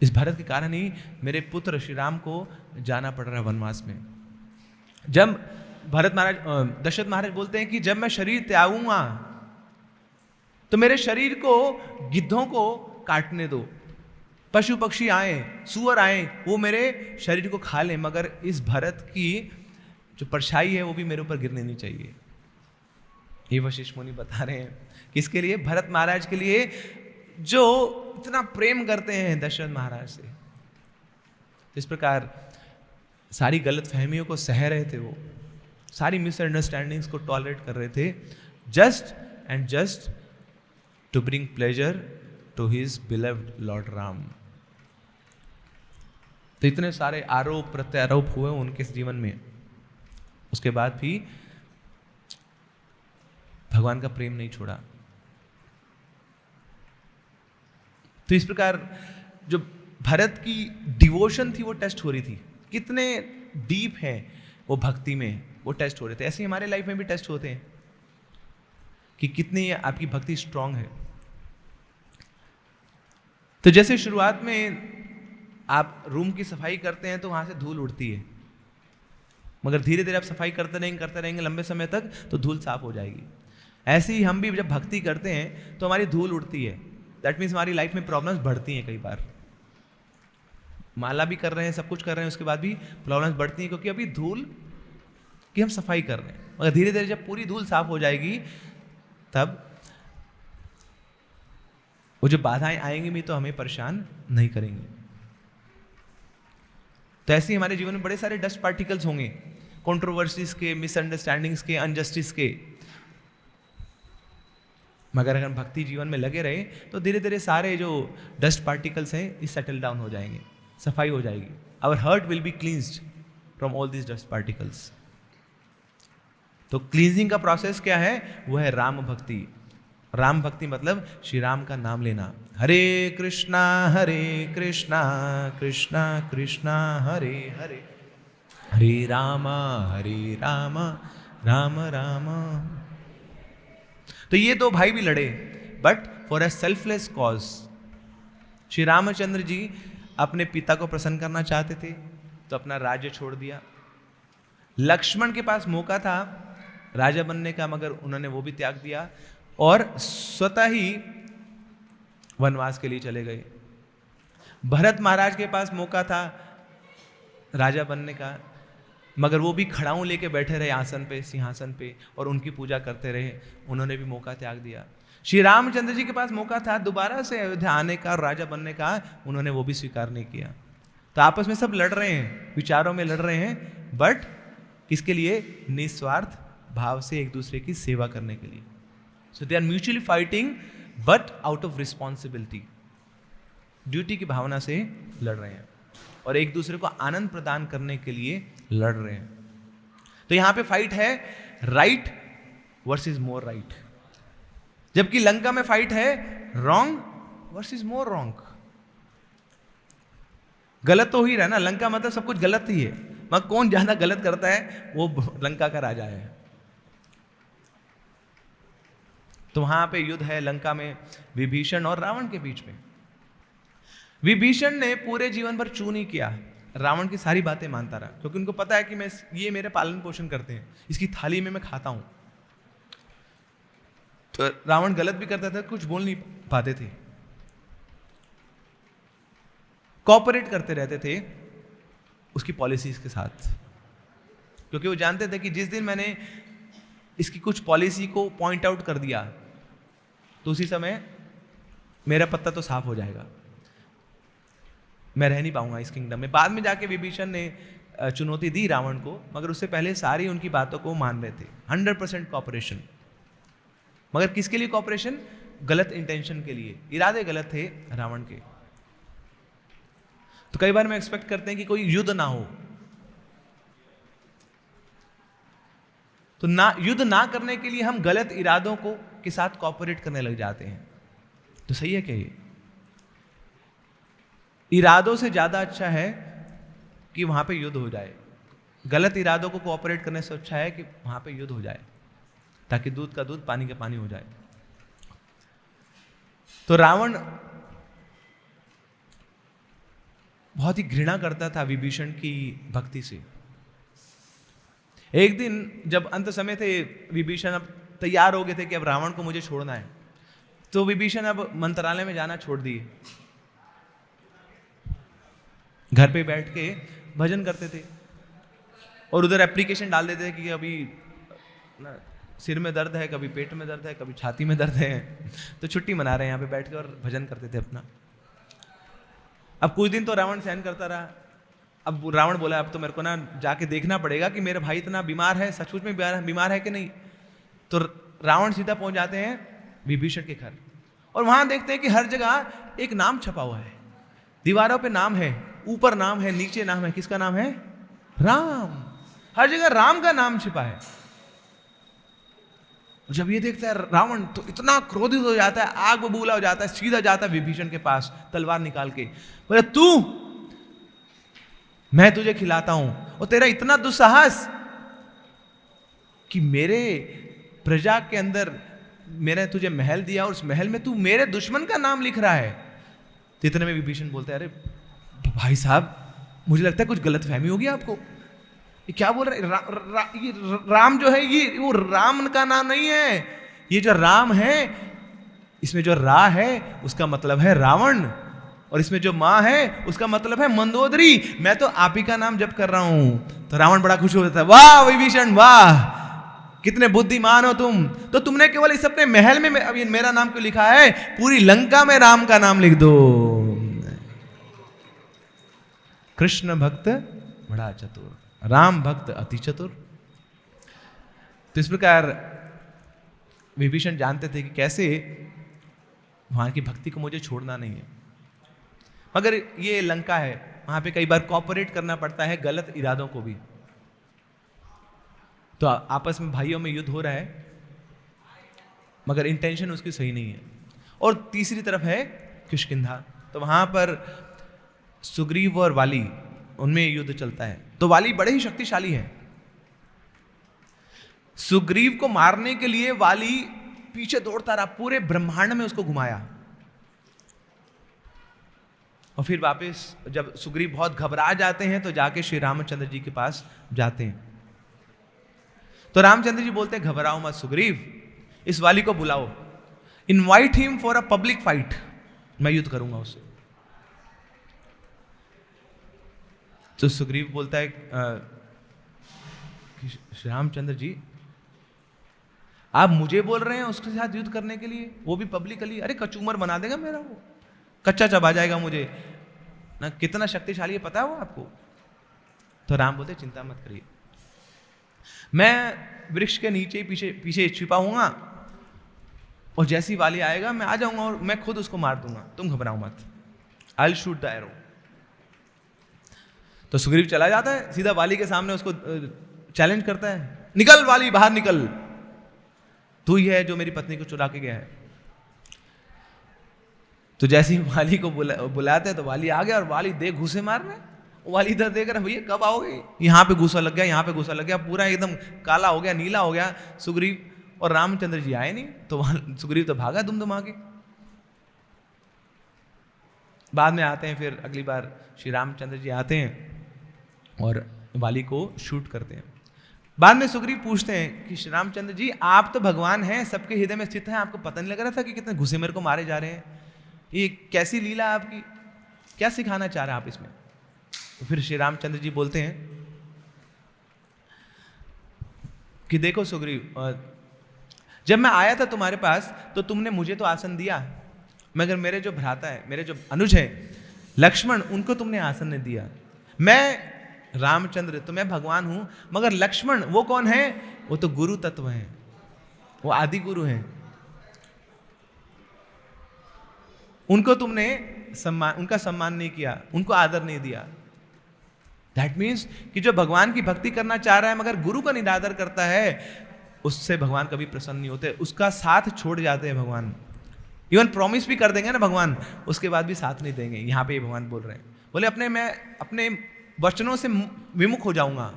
इस भरत के कारण ही मेरे पुत्र श्री राम को जाना पड़ रहा है वनवास में। जब भरत महाराज, दशरथ महाराज बोलते हैं कि जब मैं शरीर त्यागूंगा तो मेरे शरीर को गिद्धों को काटने दो, पशु पक्षी आए, सूअर आए, वो मेरे शरीर को खा लें, मगर इस भरत की जो परछाई है वो भी मेरे ऊपर गिरनी नहीं चाहिए। ये वशिष्ठ मुनि बता रहे हैं किसके लिए? भरत महाराज के लिए, जो इतना प्रेम करते हैं दशरथ महाराज से। इस प्रकार सारी गलत फहमियों को सह रहे थे वो, सारी मिसअंडरस्टैंडिंग्स को टॉलरेट कर रहे थे, just and just to bring pleasure to his beloved lord Ram. तो इतने सारे आरोप प्रत्यारोप हुए उनके जीवन में, उसके बाद भी भगवान का प्रेम नहीं छोड़ा। तो इस प्रकार जो भरत की डिवोशन थी वो टेस्ट हो रही थी, कितने डीप है वो भक्ति में, वो टेस्ट हो रहे थे। ऐसे ही हमारे लाइफ में भी टेस्ट होते हैं कि कितनी आपकी भक्ति स्ट्रांग है। तो जैसे शुरुआत में आप रूम की सफाई करते हैं तो वहां से धूल उड़ती है, मगर धीरे धीरे आप सफाई करते रहेंगे लंबे समय तक तो धूल साफ हो जाएगी। ऐसे ही हम भी जब भक्ति करते हैं तो हमारी धूल उड़ती है। दैट मीन्स हमारी लाइफ में प्रॉब्लम्स बढ़ती हैं। कई बार माला भी कर रहे हैं, सब कुछ कर रहे हैं, उसके बाद भी प्रॉब्लम्स बढ़ती हैं, क्योंकि अभी धूल की हम सफाई कर रहे हैं। मगर धीरे धीरे जब पूरी धूल साफ हो जाएगी तब वो जो बाधाएं आएंगी भी तो हमें परेशान नहीं करेंगी। तो ऐसे ही हमारे जीवन में बड़े सारे डस्ट पार्टिकल्स होंगे, कंट्रोवर्सीज के, मिसअंडरस्टैंडिंग्स के, अनजस्टिस के, मगर अगर भक्ति जीवन में लगे रहे तो धीरे धीरे सारे जो डस्ट पार्टिकल्स हैं ये सेटल डाउन हो जाएंगे, सफाई हो जाएगी। Our heart will be cleansed from all this dust particles. तो क्लींजिंग का प्रोसेस क्या है? वो है राम भक्ति। राम भक्ति मतलब श्री राम का नाम लेना। हरे कृष्णा कृष्णा कृष्णा हरे हरे, हरे राम राम राम। तो ये दो भाई भी लड़े, but for a selfless cause. Shri Ramchandra ji अपने पिता को प्रसन्न करना चाहते थे तो अपना राज्य छोड़ दिया। लक्ष्मण के पास मौका था राजा बनने का, मगर उन्होंने वो भी त्याग दिया और स्वतः ही वनवास के लिए चले गए। भरत महाराज के पास मौका था राजा बनने का, मगर वो भी खड़ाऊं लेके बैठे रहे आसन पे, सिंहासन पे, और उनकी पूजा करते रहे। उन्होंने भी मौका त्याग दिया। श्री रामचंद्र जी के पास मौका था दोबारा से अयोध्या आने का और राजा बनने का, उन्होंने वो भी स्वीकार नहीं किया। तो आपस में सब लड़ रहे हैं, विचारों में लड़ रहे हैं, बट किसके लिए? निस्वार्थ भाव से एक दूसरे की सेवा करने के लिए। So they are mutually fighting but out of responsibility, duty की भावना से लड़ रहे हैं और एक दूसरे को आनंद प्रदान करने के लिए लड़ रहे हैं। तो यहां पे फाइट है राइट वर्सेस मोर राइट, जबकि लंका में फाइट है रॉन्ग वर्सेस मोर रॉन्ग। गलत तो हो ही रहा है ना, लंका मतलब सब कुछ गलत ही है, मगर कौन ज्यादा गलत करता है वो लंका का राजा है। तो वहां पे युद्ध है लंका में विभीषण और रावण के बीच में। विभीषण ने पूरे जीवन भर चू नहीं किया, रावण की सारी बातें मानता रहा, क्योंकि उनको पता है कि ये मेरे पालन पोषण करते हैं, इसकी थाली में मैं खाता हूं। तो रावण गलत भी करता था, कुछ बोल नहीं पाते थे, कोऑपरेट करते रहते थे उसकी पॉलिसीज के साथ, क्योंकि वो जानते थे कि जिस दिन मैंने इसकी कुछ पॉलिसी को पॉइंट आउट कर दिया तो उसी समय मेरा पत्ता तो साफ हो जाएगा, मैं रह नहीं पाऊंगा इस किंगडम में। बाद में जाके विभीषण ने चुनौती दी रावण को, मगर उससे पहले सारी उनकी बातों को मान रहे थे। 100% कॉपरेशन, मगर किसके लिए कॉपरेशन? गलत इंटेंशन के लिए, इरादे गलत थे रावण के। तो कई बार हम एक्सपेक्ट करते हैं कि कोई युद्ध ना हो, तो ना युद्ध ना करने के लिए हम गलत इरादों को के साथ कॉपरेट करने लग जाते हैं। तो सही है क्या ये? इरादों से ज्यादा अच्छा है कि वहां पे युद्ध हो जाए। गलत इरादों को कोऑपरेट करने से अच्छा है कि वहां पे युद्ध हो जाए, ताकि दूध का दूध पानी का पानी हो जाए। तो रावण बहुत ही घृणा करता था विभीषण की भक्ति से। एक दिन जब अंत समय थे, विभीषण अब तैयार हो गए थे कि अब रावण को मुझे छोड़ना है, तो विभीषण अब मंत्रालय में जाना छोड़ दिए, घर पे बैठ के भजन करते थे और उधर एप्लीकेशन डाल देते थे कि अभी सिर में दर्द है, कभी पेट में दर्द है, कभी छाती में दर्द है, तो छुट्टी मना रहे हैं यहाँ पे बैठ के, और भजन करते थे अपना। अब कुछ दिन तो रावण सहन करता रहा। अब रावण बोला अब तो मेरे को ना जाके देखना पड़ेगा कि मेरा भाई इतना बीमार है, सचमुच में बीमार है कि नहीं। तो रावण सीधा पहुंच जाते हैं विभीषण के घर, और वहां देखते हैं कि हर जगह एक नाम छपा हुआ है, दीवारों पे नाम है, ऊपर नाम है, नीचे नाम है। किसका नाम है? राम। हर जगह राम का नाम छिपा है। जब ये देखता है रावण तो इतना क्रोधित हो जाता है, आग बबूला हो जाता है, सीधा जाता है विभीषण के पास तलवार निकाल के, बोले तू, मैं तुझे खिलाता हूं, और तेरा इतना दुस्साहस कि मेरे प्रजा के अंदर मैंने तुझे महल दिया और उस महल में तू मेरे दुश्मन का नाम लिख रहा है। तो इतने में विभीषण बोलता है अरे भाई साहब, मुझे लगता है कुछ गलतफहमी होगी आपको, ये क्या बोल रहे? ये राम जो है ये वो राम का नाम नहीं है, ये जो राम है इसमें जो रा है उसका मतलब है रावण, और इसमें जो माँ है उसका मतलब है मंदोदरी। मैं तो आप ही का नाम जप कर रहा हूं। तो रावण बड़ा खुश हो जाता है, वाह विभीषण वाह, कितने बुद्धिमान हो तुम, तो तुमने केवल इस अपने महल में अभी मेरा नाम क्यों लिखा है, पूरी लंका में राम का नाम लिख दो। कृष्ण भक्त बड़ा चतुर, राम भक्त अति चतुर। तो इस प्रकार विभीषण जानते थे कि कैसे वहां की भक्ति को मुझे छोड़ना नहीं है, मगर ये लंका है, वहां पे कई बार कॉपरेट करना पड़ता है गलत इरादों को भी। तो आपस में भाइयों में युद्ध हो रहा है, मगर इंटेंशन उसकी सही नहीं है। और तीसरी तरफ है किष्किंधा, तो वहां पर सुग्रीव और वाली, उनमें युद्ध चलता है। तो वाली बड़े ही शक्तिशाली है, सुग्रीव को मारने के लिए वाली पीछे दौड़ता रहा, पूरे ब्रह्मांड में उसको घुमाया, और फिर वापस जब सुग्रीव बहुत घबरा जाते हैं तो जाके श्री रामचंद्र जी के पास जाते हैं। तो रामचंद्र जी बोलते हैं घबराओ मत सुग्रीव, इस वाली को बुलाओ, invite him for a public fight, मैं युद्ध करूंगा उससे। तो सुग्रीव बोलता है कि श्री रामचंद्र जी आप मुझे बोल रहे हैं उसके साथ युद्ध करने के लिए, वो भी पब्लिकली? अरे कचूमर बना देगा मेरा, वो कच्चा चबा जाएगा मुझे ना, कितना शक्तिशाली है पता है वो आपको? तो राम बोलते चिंता मत करिए, मैं वृक्ष के नीचे पीछे पीछे छिपा हूंगा और जैसी वाली आएगा मैं आ जाऊंगा और मैं खुद उसको मार दूंगा, तुम घबराओ मत, I will shoot the arrow. तो सुग्रीव चला जाता है सीधा वाली के सामने, उसको चैलेंज करता है, निकल वाली बाहर निकल, तू ही है जो मेरी पत्नी को चुरा के गया है। तो जैसे ही वाली को बुलाते हैं तो वाली आ गया और वाली देख घुसे मार रहे, वाली इधर देख रहा भैया कब आओगे, यहाँ पे घुसा लग गया, यहाँ पे घुसा लग गया, पूरा एकदम काला हो गया, नीला हो गया सुग्रीव, और रामचंद्र जी आए नहीं। तो सुग्रीव तो भागा दुमदुमा के। बाद में आते हैं, फिर अगली बार श्री रामचंद्र जी आते हैं और वाली को शूट करते हैं। बाद में सुग्रीव पूछते हैं कि श्री रामचंद्र जी आप तो भगवान हैं, सबके हृदय में स्थित हैं, आपको पता नहीं लग रहा था कि कितने घुसे मेरे को मारे जा रहे हैं, ये कैसी लीला आपकी, क्या सिखाना चाह रहे हैं आप इसमें? तो फिर श्री रामचंद्र जी बोलते हैं कि देखो सुग्रीव, जब मैं आया था तुम्हारे पास तो तुमने मुझे तो आसन दिया, मगर मेरे जो भ्राता है, मेरे जो अनुज है लक्ष्मण, उनको तुमने आसन नहीं दिया। मैं रामचंद्र तो मैं भगवान हूं, मगर लक्ष्मण वो कौन है? वो तो गुरु तत्व हैं, वो आदि गुरु हैं, उनको तुमने उनका सम्मान नहीं किया, उनको आदर नहीं दिया। दैट मीन्स कि जो भगवान की भक्ति करना चाह रहा है मगर गुरु का निरादर करता है, उससे भगवान कभी प्रसन्न नहीं होते, उसका साथ छोड़ जाते हैं भगवान। इवन प्रॉमिस भी कर देंगे ना भगवान, उसके बाद भी साथ नहीं देंगे। यहाँ पे भगवान बोल रहे हैं, बोले मैं अपने वचनों से विमुख हो जाऊंगा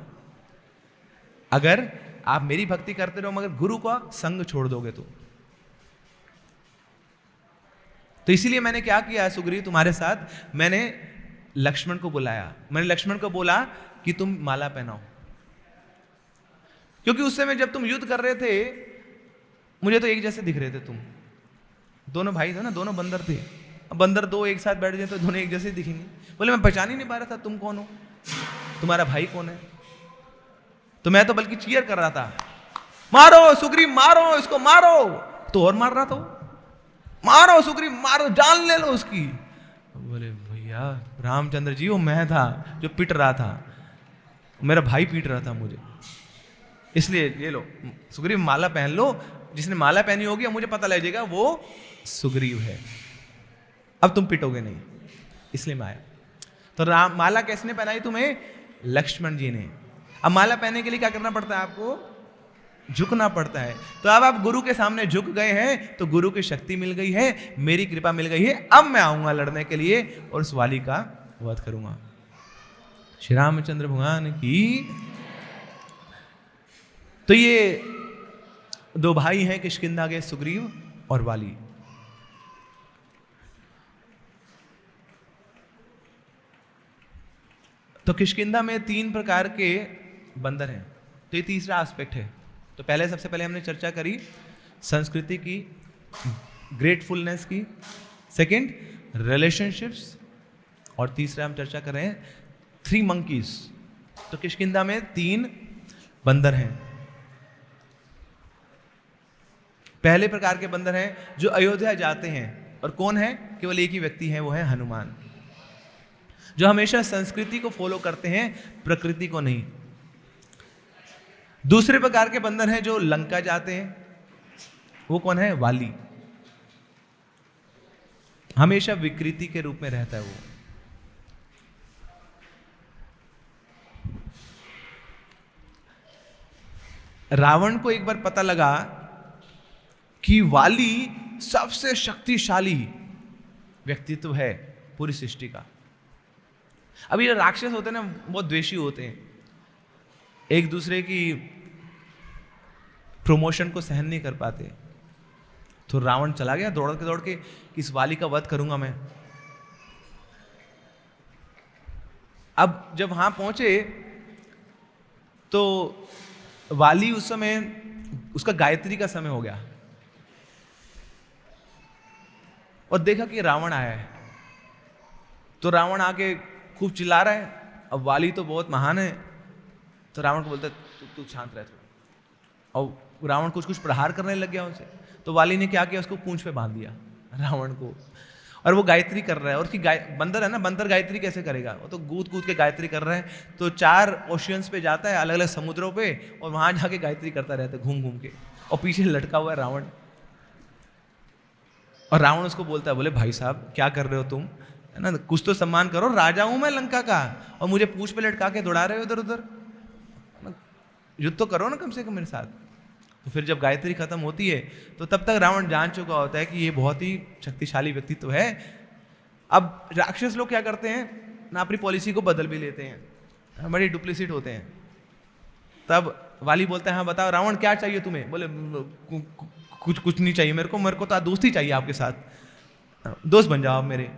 अगर आप मेरी भक्ति करते रहो मगर गुरु का संग छोड़ दोगे तो इसीलिए मैंने क्या किया सुग्रीव तुम्हारे साथ, मैंने लक्ष्मण को बुलाया, मैंने लक्ष्मण को बोला कि तुम माला पहनाओ, क्योंकि उस समय जब तुम युद्ध कर रहे थे मुझे तो एक जैसे दिख रहे थे, तुम दोनों भाई थे ना, दोनों बंदर थे। अब बंदर दो एक साथ बैठ जाए तो दोनों एक जैसे दिखेंगे। बोले मैं पहचान ही नहीं पा रहा था तुम कौन हो, तुम्हारा भाई कौन है। तो मैं तो बल्कि चीयर कर रहा था, मारो सुग्रीव मारो इसको मारो, तो और मार रहा था, मारो सुग्रीव मारो, जान ले लो उसकी। बोले भैया रामचंद्र जी वो मैं था जो पिट रहा था, मेरा भाई पीट रहा था मुझे, इसलिए ये लो सुग्रीव माला पहन लो, जिसने माला पहनी होगी मुझे पता लग जाएगा वो सुग्रीव है, अब तुम पिटोगे नहीं, इसलिए मैं आया। तो माला किसने पहनाई तुम्हें? लक्ष्मण जी ने। अब माला पहनने के लिए क्या करना पड़ता है आपको? झुकना पड़ता है। तो अब आप गुरु के सामने झुक गए हैं तो गुरु की शक्ति मिल गई है, मेरी कृपा मिल गई है, अब मैं आऊंगा लड़ने के लिए और उस वाली का वध करूंगा। श्री रामचंद्र भगवान की। तो ये दो भाई हैं किष्किंधा के, सुग्रीव और वाली। तो किष्किंधा में 3 प्रकार के बंदर हैं, तो ये तीसरा एस्पेक्ट है। तो पहले सबसे पहले हमने चर्चा करी संस्कृति की, ग्रेटफुलनेस की, सेकंड रिलेशनशिप्स, और तीसरा हम चर्चा कर रहे हैं 3 मंकीज। तो किष्किंधा में 3 बंदर हैं। पहले प्रकार के बंदर हैं जो अयोध्या जाते हैं, और कौन है? केवल एक ही व्यक्ति है, वो है हनुमान, जो हमेशा संस्कृति को फॉलो करते हैं, प्रकृति को नहीं। दूसरे प्रकार के बंदर हैं जो लंका जाते हैं, वो कौन है? वाली, हमेशा विकृति के रूप में रहता है वो। रावण को एक बार पता लगा कि वाली सबसे शक्तिशाली व्यक्तित्व है पूरी सृष्टि का। अब ये राक्षस होते हैं ना, बहुत द्वेषी होते हैं, एक दूसरे की प्रमोशन को सहन नहीं कर पाते। तो रावण चला गया दौड़ के इस वाली का वध करूंगा मैं। अब जब वहां पहुंचे तो वाली उस समय, उसका गायत्री का समय हो गया, और देखा कि रावण आया है। तो रावण आके खूब चिल्ला रहा है। अब वाली तो बहुत महान है, तो रावण को बोलता है तू शांत रह थोड़ा। और रावण कुछ कुछ प्रहार करने लग गया उनसे। तो वाली ने क्या किया, उसको पूंछ पे बांध दिया रावण को, और वो गायत्री कर रहा है। और उसकी बंदर है ना, बंदर गायत्री कैसे करेगा, वो तो कूद कूद के गायत्री कर रहे हैं। तो 4 ओशियंस पे जाता है, अलग अलग समुद्रों पे, और वहां जाके गायत्री करता रहता है घूम घूम के, और पीछे लटका हुआ है रावण। और रावण उसको बोलता है, बोले भाई साहब क्या कर रहे हो तुम, है ना, कुछ तो सम्मान करो, राजा हूं मैं लंका का, और मुझे पूंछ पे लटका के दौड़ा रहे हो इधर उधर, युद्ध तो करो ना कम से कम मेरे साथ। तो फिर जब गायत्री खत्म होती है तो तब तक रावण जान चुका होता है कि ये बहुत ही शक्तिशाली व्यक्तित्व है। अब राक्षस लोग क्या करते हैं ना, अपनी पॉलिसी को बदल भी लेते हैं, बड़े डुप्लीसिट होते हैं। तब वाली बोलता है, हाँ बताओ रावण क्या चाहिए तुम्हें। बोले कुछ नहीं चाहिए मेरे को तो दोस्ती चाहिए आपके साथ, दोस्त बन जाओ आप मेरे।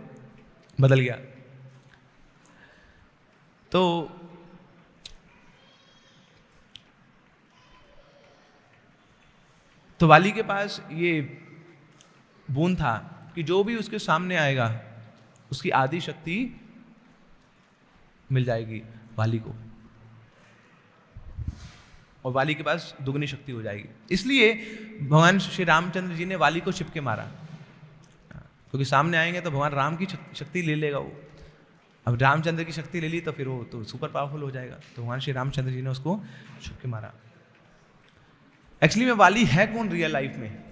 बदल गया। तो वाली के पास ये बूंद था कि जो भी उसके सामने आएगा उसकी आदि शक्ति मिल जाएगी वाली को, और वाली के पास दुगनी शक्ति हो जाएगी। इसलिए भगवान श्री रामचंद्र जी ने वाली को छिपके मारा, क्योंकि सामने आएंगे तो भगवान राम की शक्ति ले लेगा वो। अब रामचंद्र की शक्ति ले ली तो फिर वो तो सुपर पावरफुल हो जाएगा। तो भगवान श्री रामचंद्र जी ने उसको छिपके मारा। एक्चुअली में वाली है कौन रियल लाइफ में?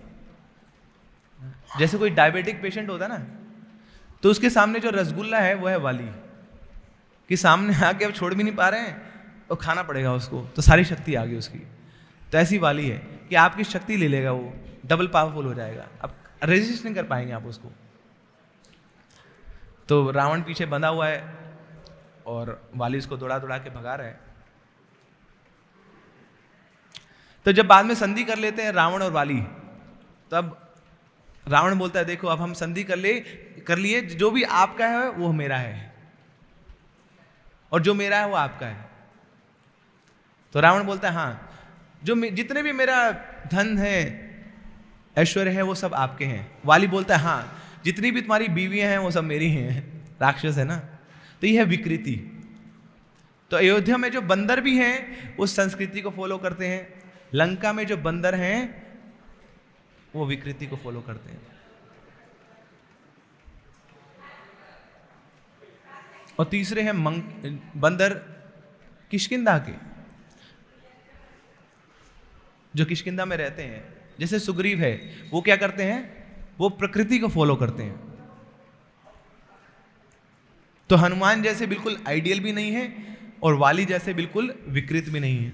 जैसे कोई डायबिटिक पेशेंट होता है ना, तो उसके सामने जो रसगुल्ला है वो है वाली, कि सामने आके अब छोड़ भी नहीं पा रहे हैं तो खाना पड़ेगा उसको, तो सारी शक्ति आ गई उसकी। तो ऐसी वाली है कि आपकी शक्ति ले लेगा वो, डबल पावरफुल हो जाएगा, अब रेजिस्ट नहीं कर पाएंगे आप उसको। तो रावण पीछे बंधा हुआ है और वाली उसको दौड़ा दौड़ा के भगा रहा है। तो जब बाद में संधि कर लेते हैं रावण और वाली, तब रावण बोलता है, देखो अब हम संधि कर लिए, जो भी आपका है वो मेरा है, और जो मेरा है वो आपका है। तो रावण बोलता है, हाँ जो जितने भी मेरा धन है, ऐश्वर्य है, वो सब आपके हैं। वाली बोलता है, हाँ जितनी भी तुम्हारी बीवियां हैं वो सब मेरी हैं। राक्षस है ना। तो यह है विकृति। तो अयोध्या में जो बंदर भी हैं उस संस्कृति को फॉलो करते हैं, लंका में जो बंदर हैं वो विकृति को फॉलो करते हैं। और तीसरे हैं बंदर किष्किंधा के, जो किष्किंधा में रहते हैं। जैसे सुग्रीव है, वो क्या करते हैं, वो प्रकृति को फॉलो करते हैं। तो हनुमान जैसे बिल्कुल आइडियल भी नहीं है और वाली जैसे बिल्कुल विकृत भी नहीं है।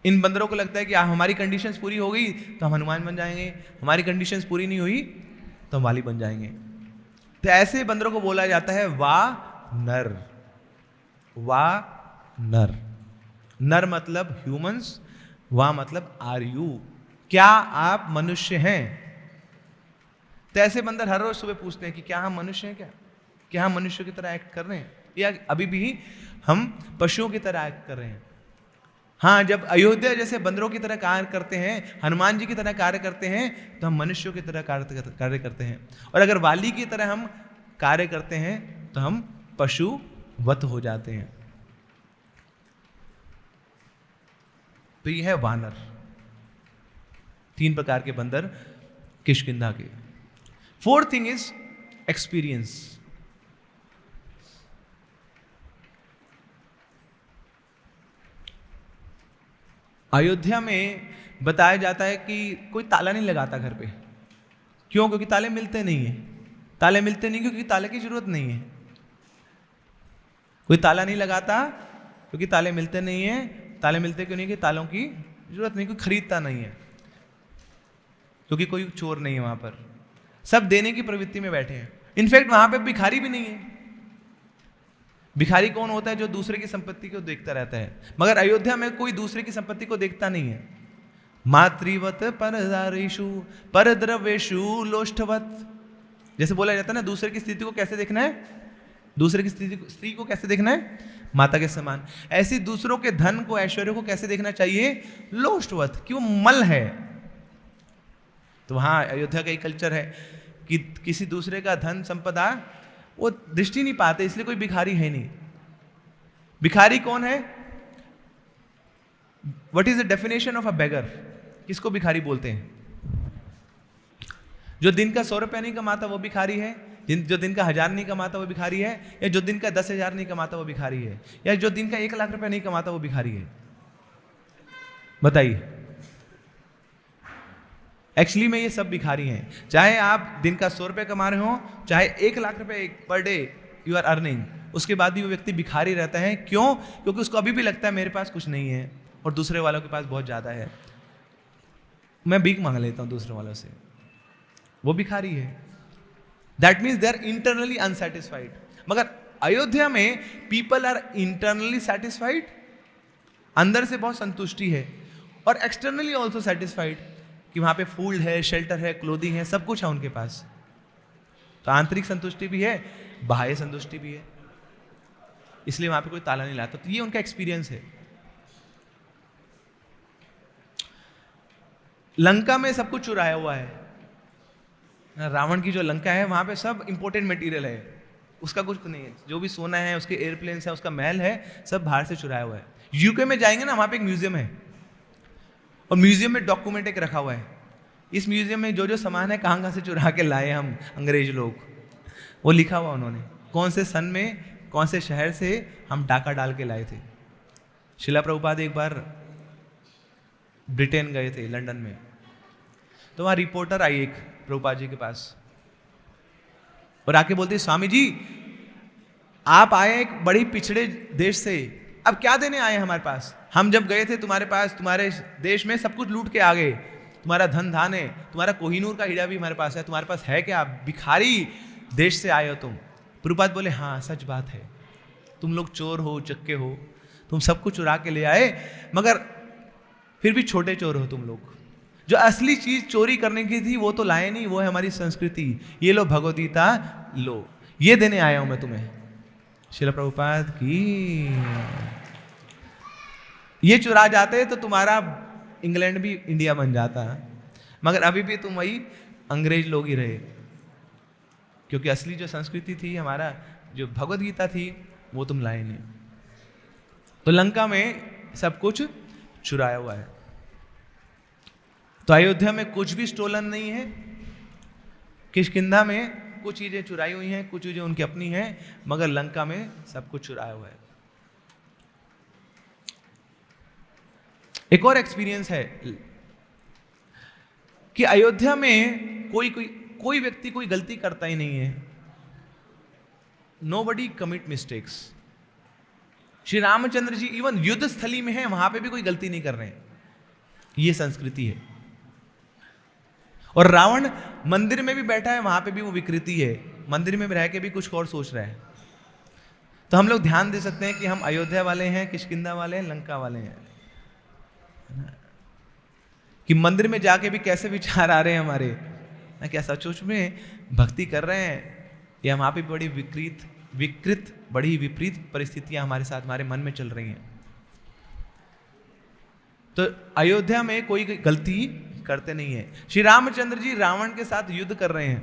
इन बंदरों को लगता है कि हमारी कंडीशंस पूरी हो गई तो हम हनुमान बन जाएंगे, हमारी कंडीशंस पूरी नहीं हुई तो हम वाली बन जाएंगे। तो ऐसे बंदरों को बोला जाता है वानर। वानर, नर मतलब ह्यूमंस, वा मतलब आर यू, क्या आप मनुष्य हैं। तो ऐसे बंदर हर रोज सुबह पूछते हैं कि क्या हम मनुष्य हैं, क्या हम मनुष्यों की तरह एक्ट कर रहे हैं, या अभी भी हम पशुओं की तरह एक्ट कर रहे हैं। हाँ, जब अयोध्या जैसे बंदरों की तरह कार्य करते हैं, हनुमान जी की तरह कार्य करते हैं, तो हम मनुष्यों की तरह कार्य करते हैं। और अगर वाली की तरह हम कार्य करते हैं तो हम पशुवत हो जाते हैं। तो यह है वानर, 3 प्रकार के बंदर किष्किंधा के। 4th thing is experience. Ayodhya में बताया जाता है कि कोई ताला नहीं लगाता घर पे। क्यों? क्योंकि ताले मिलते नहीं है। ताले मिलते नहीं क्योंकि ताले की जरूरत नहीं है। कोई ताला नहीं लगाता क्योंकि ताले मिलते नहीं है। ताले मिलते क्यों नहीं? कि तालों की जरूरत नहीं, कोई खरीदता नहीं है, क्योंकि कोई चोर नहीं है वहां पर। सब देने की प्रवृत्ति में बैठे हैं। इनफैक्ट वहां पे भिखारी भी नहीं है। भिखारी कौन होता है? जो दूसरे की संपत्ति को देखता रहता है। मगर अयोध्या में कोई दूसरे की संपत्ति को देखता नहीं है। मातृवत परदारेषु परद्रव्येषु लोष्ठवत, जैसे बोला जाता है ना, दूसरे की स्थिति को कैसे देखना है, दूसरे की स्त्री को कैसे देखना है, माता के समान। ऐसी दूसरों के धन को, ऐश्वर्य को कैसे देखना चाहिए? लोष्ठवत, क्यों? मल है। तो वहां अयोध्या का एक कल्चर है कि किसी दूसरे का धन संपदा वो दृष्टि नहीं पाते, इसलिए कोई भिखारी है नहीं। भिखारी कौन है? What is the definition of a beggar? किसको भिखारी बोलते हैं? जो दिन का 100 रुपया नहीं कमाता वो भिखारी है, जो दिन का 1000 नहीं कमाता वो भिखारी है, या जो दिन का 10,000 नहीं कमाता वो भिखारी है, या जो दिन का 1 लाख रुपया नहीं कमाता वो भिखारी है? बताइए। एक्चुअली में ये सब भिखारी हैं। चाहे आप दिन का 100 रुपये कमा रहे हो, चाहे 1 लाख रुपए per day you are earning, उसके बाद भी वो व्यक्ति भिखारी रहता है। क्यों? क्योंकि उसको अभी भी लगता है मेरे पास कुछ नहीं है और दूसरे वालों के पास बहुत ज़्यादा है, मैं भीख मांग लेता हूँ दूसरे वालों से, वो भिखारी है। That means they are internally unsatisfied. मगर अयोध्या में पीपल आर इंटरनली सेटिस्फाइड, अंदर से बहुत संतुष्टि है, और एक्सटर्नली ऑल्सो सेटिस्फाइड कि वहाँ पे फूड है, शेल्टर है, क्लोथिंग है, सब कुछ है उनके पास। तो आंतरिक संतुष्टि भी है, बाह्य संतुष्टि भी है, इसलिए वहाँ पे कोई ताला नहीं लाता। तो ये उनका एक्सपीरियंस है। लंका में सब कुछ चुराया हुआ है। रावण की जो लंका है वहाँ पे सब इंपोर्टेंट मटेरियल है, उसका कुछ नहीं है। जो भी सोना है, उसके एयरप्लेन्स है, उसका महल है, सब बाहर से चुराया हुआ है। यूके में जाएंगे ना, वहाँ पे एक म्यूजियम है, और म्यूजियम में डॉक्यूमेंट एक रखा हुआ है। इस म्यूजियम में जो जो सामान है कहाँ से चुरा के लाए हम अंग्रेज लोग, वो लिखा हुआ उन्होंने, कौन से सन में, कौन से शहर से हम डाका डाल के लाए थे। शिला प्रभुपाद एक बार ब्रिटेन गए थे, लंदन में, तो वहाँ रिपोर्टर आई एक प्रभुपाद जी के पास और आके बोलती, स्वामी जी आप आए एक बड़ी पिछड़े देश से, अब क्या देने आए हमारे पास? हम जब गए थे तुम्हारे पास, तुम्हारे देश में सब कुछ लूट के आ गए, तुम्हारा धन धान है, तुम्हारा कोहिनूर का हीरा भी हमारे पास है, तुम्हारे पास है क्या? भिखारी देश से आए हो तुम। प्रभुपाद बोले, हाँ सच बात है, तुम लोग चोर हो, चक्के हो, तुम सब कुछ चुरा के ले आए, मगर फिर भी छोटे चोर हो तुम लोग। जो असली चीज चोरी करने की थी वो तो लाए नहीं, वो है हमारी संस्कृति। ये लो भगवद गीता, लो, ये देने आया हूं मैं तुम्हें। श्रील प्रभुपाद की। ये चुरा जाते तो तुम्हारा इंग्लैंड भी इंडिया बन जाता, मगर अभी भी तुम वही अंग्रेज लोग ही रहे, क्योंकि असली जो संस्कृति थी हमारा, जो भगवद गीता थी, वो तुम लाए नहीं। तो लंका में सब कुछ चुराया हुआ है। तो अयोध्या में कुछ भी स्टोलन नहीं है, किष्किंधा में कुछ चीजें चुराई हुई हैं, कुछ चीजें उनकी अपनी हैं, मगर लंका में सब कुछ चुराया हुआ है। एक और एक्सपीरियंस है कि अयोध्या में कोई व्यक्ति कोई गलती करता ही नहीं है। Nobody commit mistakes. Shri Ramchandra ji even युद्ध स्थली में है, वहां पे भी कोई गलती नहीं कर रहे हैं। ये संस्कृति है। और रावण मंदिर में भी बैठा है, वहां पे भी वो विकृति है, मंदिर में रह के भी कुछ और सोच रहा है। तो हम लोग ध्यान दे सकते हैं कि हम अयोध्या वाले हैं, किष्किंधा वाले हैं, लंका वाले हैं, कि मंदिर में जाके भी कैसे विचार आ रहे हैं हमारे, ना क्या सचमुच में भक्ति कर रहे हैं, या वहां पे बड़ी विकृत बड़ी विपरीत परिस्थितियां हमारे साथ, हमारे मन में चल रही हैं। तो अयोध्या में कोई गलती करते नहीं है। श्री रामचंद्र जी रावण के साथ युद्ध कर रहे हैं,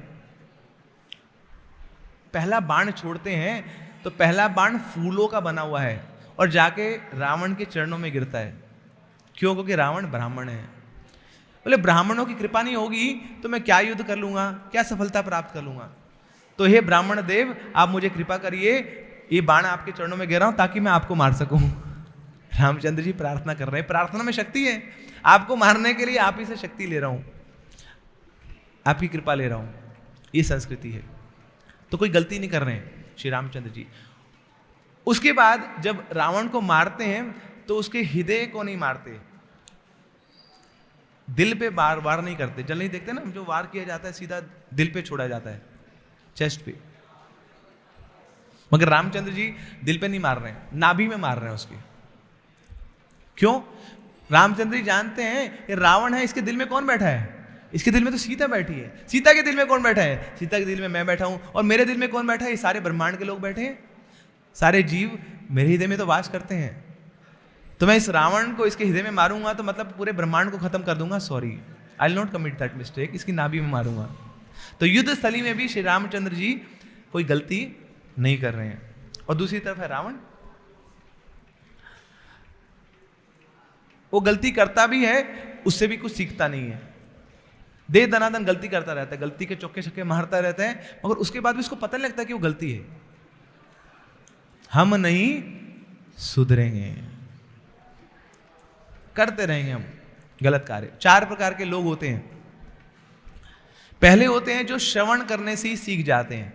पहला बाण छोड़ते हैं तो पहला बाण फूलों का बना हुआ है और जाके रावण के चरणों में गिरता है। क्यों? क्योंकि रावण ब्राह्मण है। बोले ब्राह्मणों की कृपा नहीं होगी तो मैं क्या युद्ध कर लूंगा, क्या सफलता प्राप्त कर लूंगा? तो हे ब्राह्मण देव, आप मुझे कृपा करिए, ये बाण आपके चरणों में गिरा हूं ताकि मैं आपको मार सकूं। रामचंद्र जी प्रार्थना कर रहे हैं, प्रार्थना में शक्ति है, आपको मारने के लिए आप ही से शक्ति ले रहा हूं, आपकी कृपा ले रहा हूं, ये संस्कृति है। तो कोई गलती नहीं कर रहे हैं श्री रामचंद्र जी। उसके बाद जब रावण को मारते हैं तो उसके हृदय को नहीं मारते, दिल पे वार नहीं करते। जनरली देखते हैं ना, जो वार किया जाता है सीधा दिल पे छोड़ा जाता है, चेस्ट पे, मगर रामचंद्र जी दिल पे नहीं मार रहे हैं, नाभि में मार रहे हैं उसके। क्यों? रामचंद्र जी जानते हैं ये रावण है, इसके दिल में कौन बैठा है? इसके दिल में तो सीता बैठी है। सीता के दिल में कौन बैठा है? सीता के दिल में मैं बैठा हूं। और मेरे दिल में कौन बैठा है? ये सारे ब्रह्मांड के लोग बैठे हैं, सारे जीव मेरे हृदय में तो वास करते हैं। तो मैं इस रावण को इसके हृदय में मारूंगा तो मतलब पूरे ब्रह्मांड को खत्म कर दूंगा। Sorry, I will not commit that mistake, इसकी नाभि में मारूंगा। तो युद्ध स्थली में भी श्री रामचंद्र जी कोई गलती नहीं कर रहे हैं। और दूसरी तरफ है रावण, वो गलती करता भी है, उससे भी कुछ सीखता नहीं है, दे दनादन गलती करता रहता है, गलती के चौके छक्के मारता रहता है, मगर उसके बाद भी उसको पता नहीं लगता कि वो गलती है। हम नहीं सुधरेंगे, करते रहेंगे हम गलत कार्य। 4 प्रकार के लोग होते हैं। पहले होते हैं जो श्रवण करने से ही सीख जाते हैं।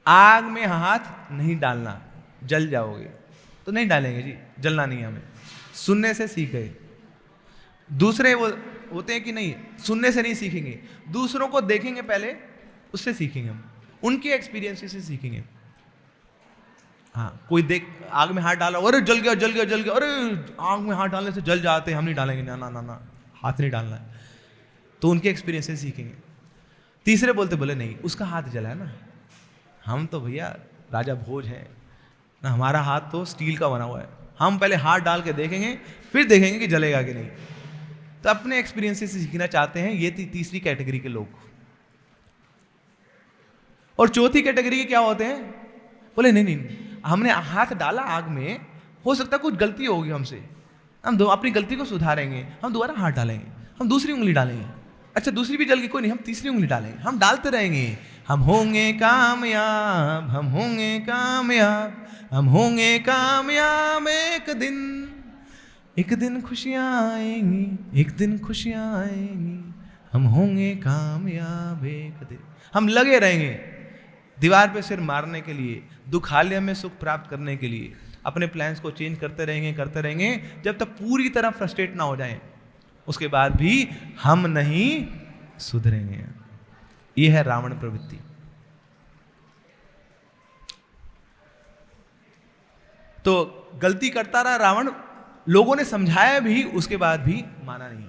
आग में हाथ नहीं डालना, जल जाओगे, तो नहीं डालेंगे जी, जलना नहीं है हमें, सुनने से सीख गए। दूसरे वो होते हैं कि नहीं, सुनने से नहीं सीखेंगे, दूसरों को देखेंगे पहले, उससे सीखेंगे हम, उनके एक्सपीरियंस से सीखेंगे। हाँ, कोई देख आग में हाथ डाला, अरे जल गया जल गया जल गया, अरे आग में हाथ डालने से जल जाते, हम नहीं डालेंगे, ना ना ना ना, हाथ नहीं डालना है, तो उनके एक्सपीरियंस से सीखेंगे। तीसरे बोले नहीं, उसका हाथ जला है ना, हम तो भैया राजा भोज हैं ना, हमारा हाथ तो स्टील का बना हुआ है, हम पहले हाथ डाल के देखेंगे, फिर देखेंगे कि जलेगा कि नहीं। तो अपने एक्सपीरियंस से सीखना चाहते हैं ये तीसरी कैटेगरी के लोग। और चौथी कैटेगरी के क्या होते हैं, बोले नहीं नहीं, हमने हाथ डाला आग में, हो सकता है कुछ गलती होगी हमसे, हम अपनी गलती को सुधारेंगे, हम दोबारा हाथ डालेंगे, हम दूसरी उंगली डालेंगे, अच्छा दूसरी भी जल गई, कोई नहीं, हम तीसरी उंगली डालेंगे, हम डालते रहेंगे, हम होंगे कामयाब, हम होंगे कामयाब, हम होंगे कामयाब, एक दिन खुशियां आएंगी, एक दिन खुशियां आएंगी, हम होंगे कामयाब एक दिन। हम लगे रहेंगे दीवार पे सिर मारने के लिए, दुखालय में सुख प्राप्त करने के लिए, अपने प्लान्स को चेंज करते रहेंगे जब तक पूरी तरह फ्रस्ट्रेट ना हो जाएं, उसके बाद भी हम नहीं सुधरेंगे। यह है रावण प्रवृत्ति। तो गलती करता रहा रावण, लोगों ने समझाया भी, उसके बाद भी माना नहीं।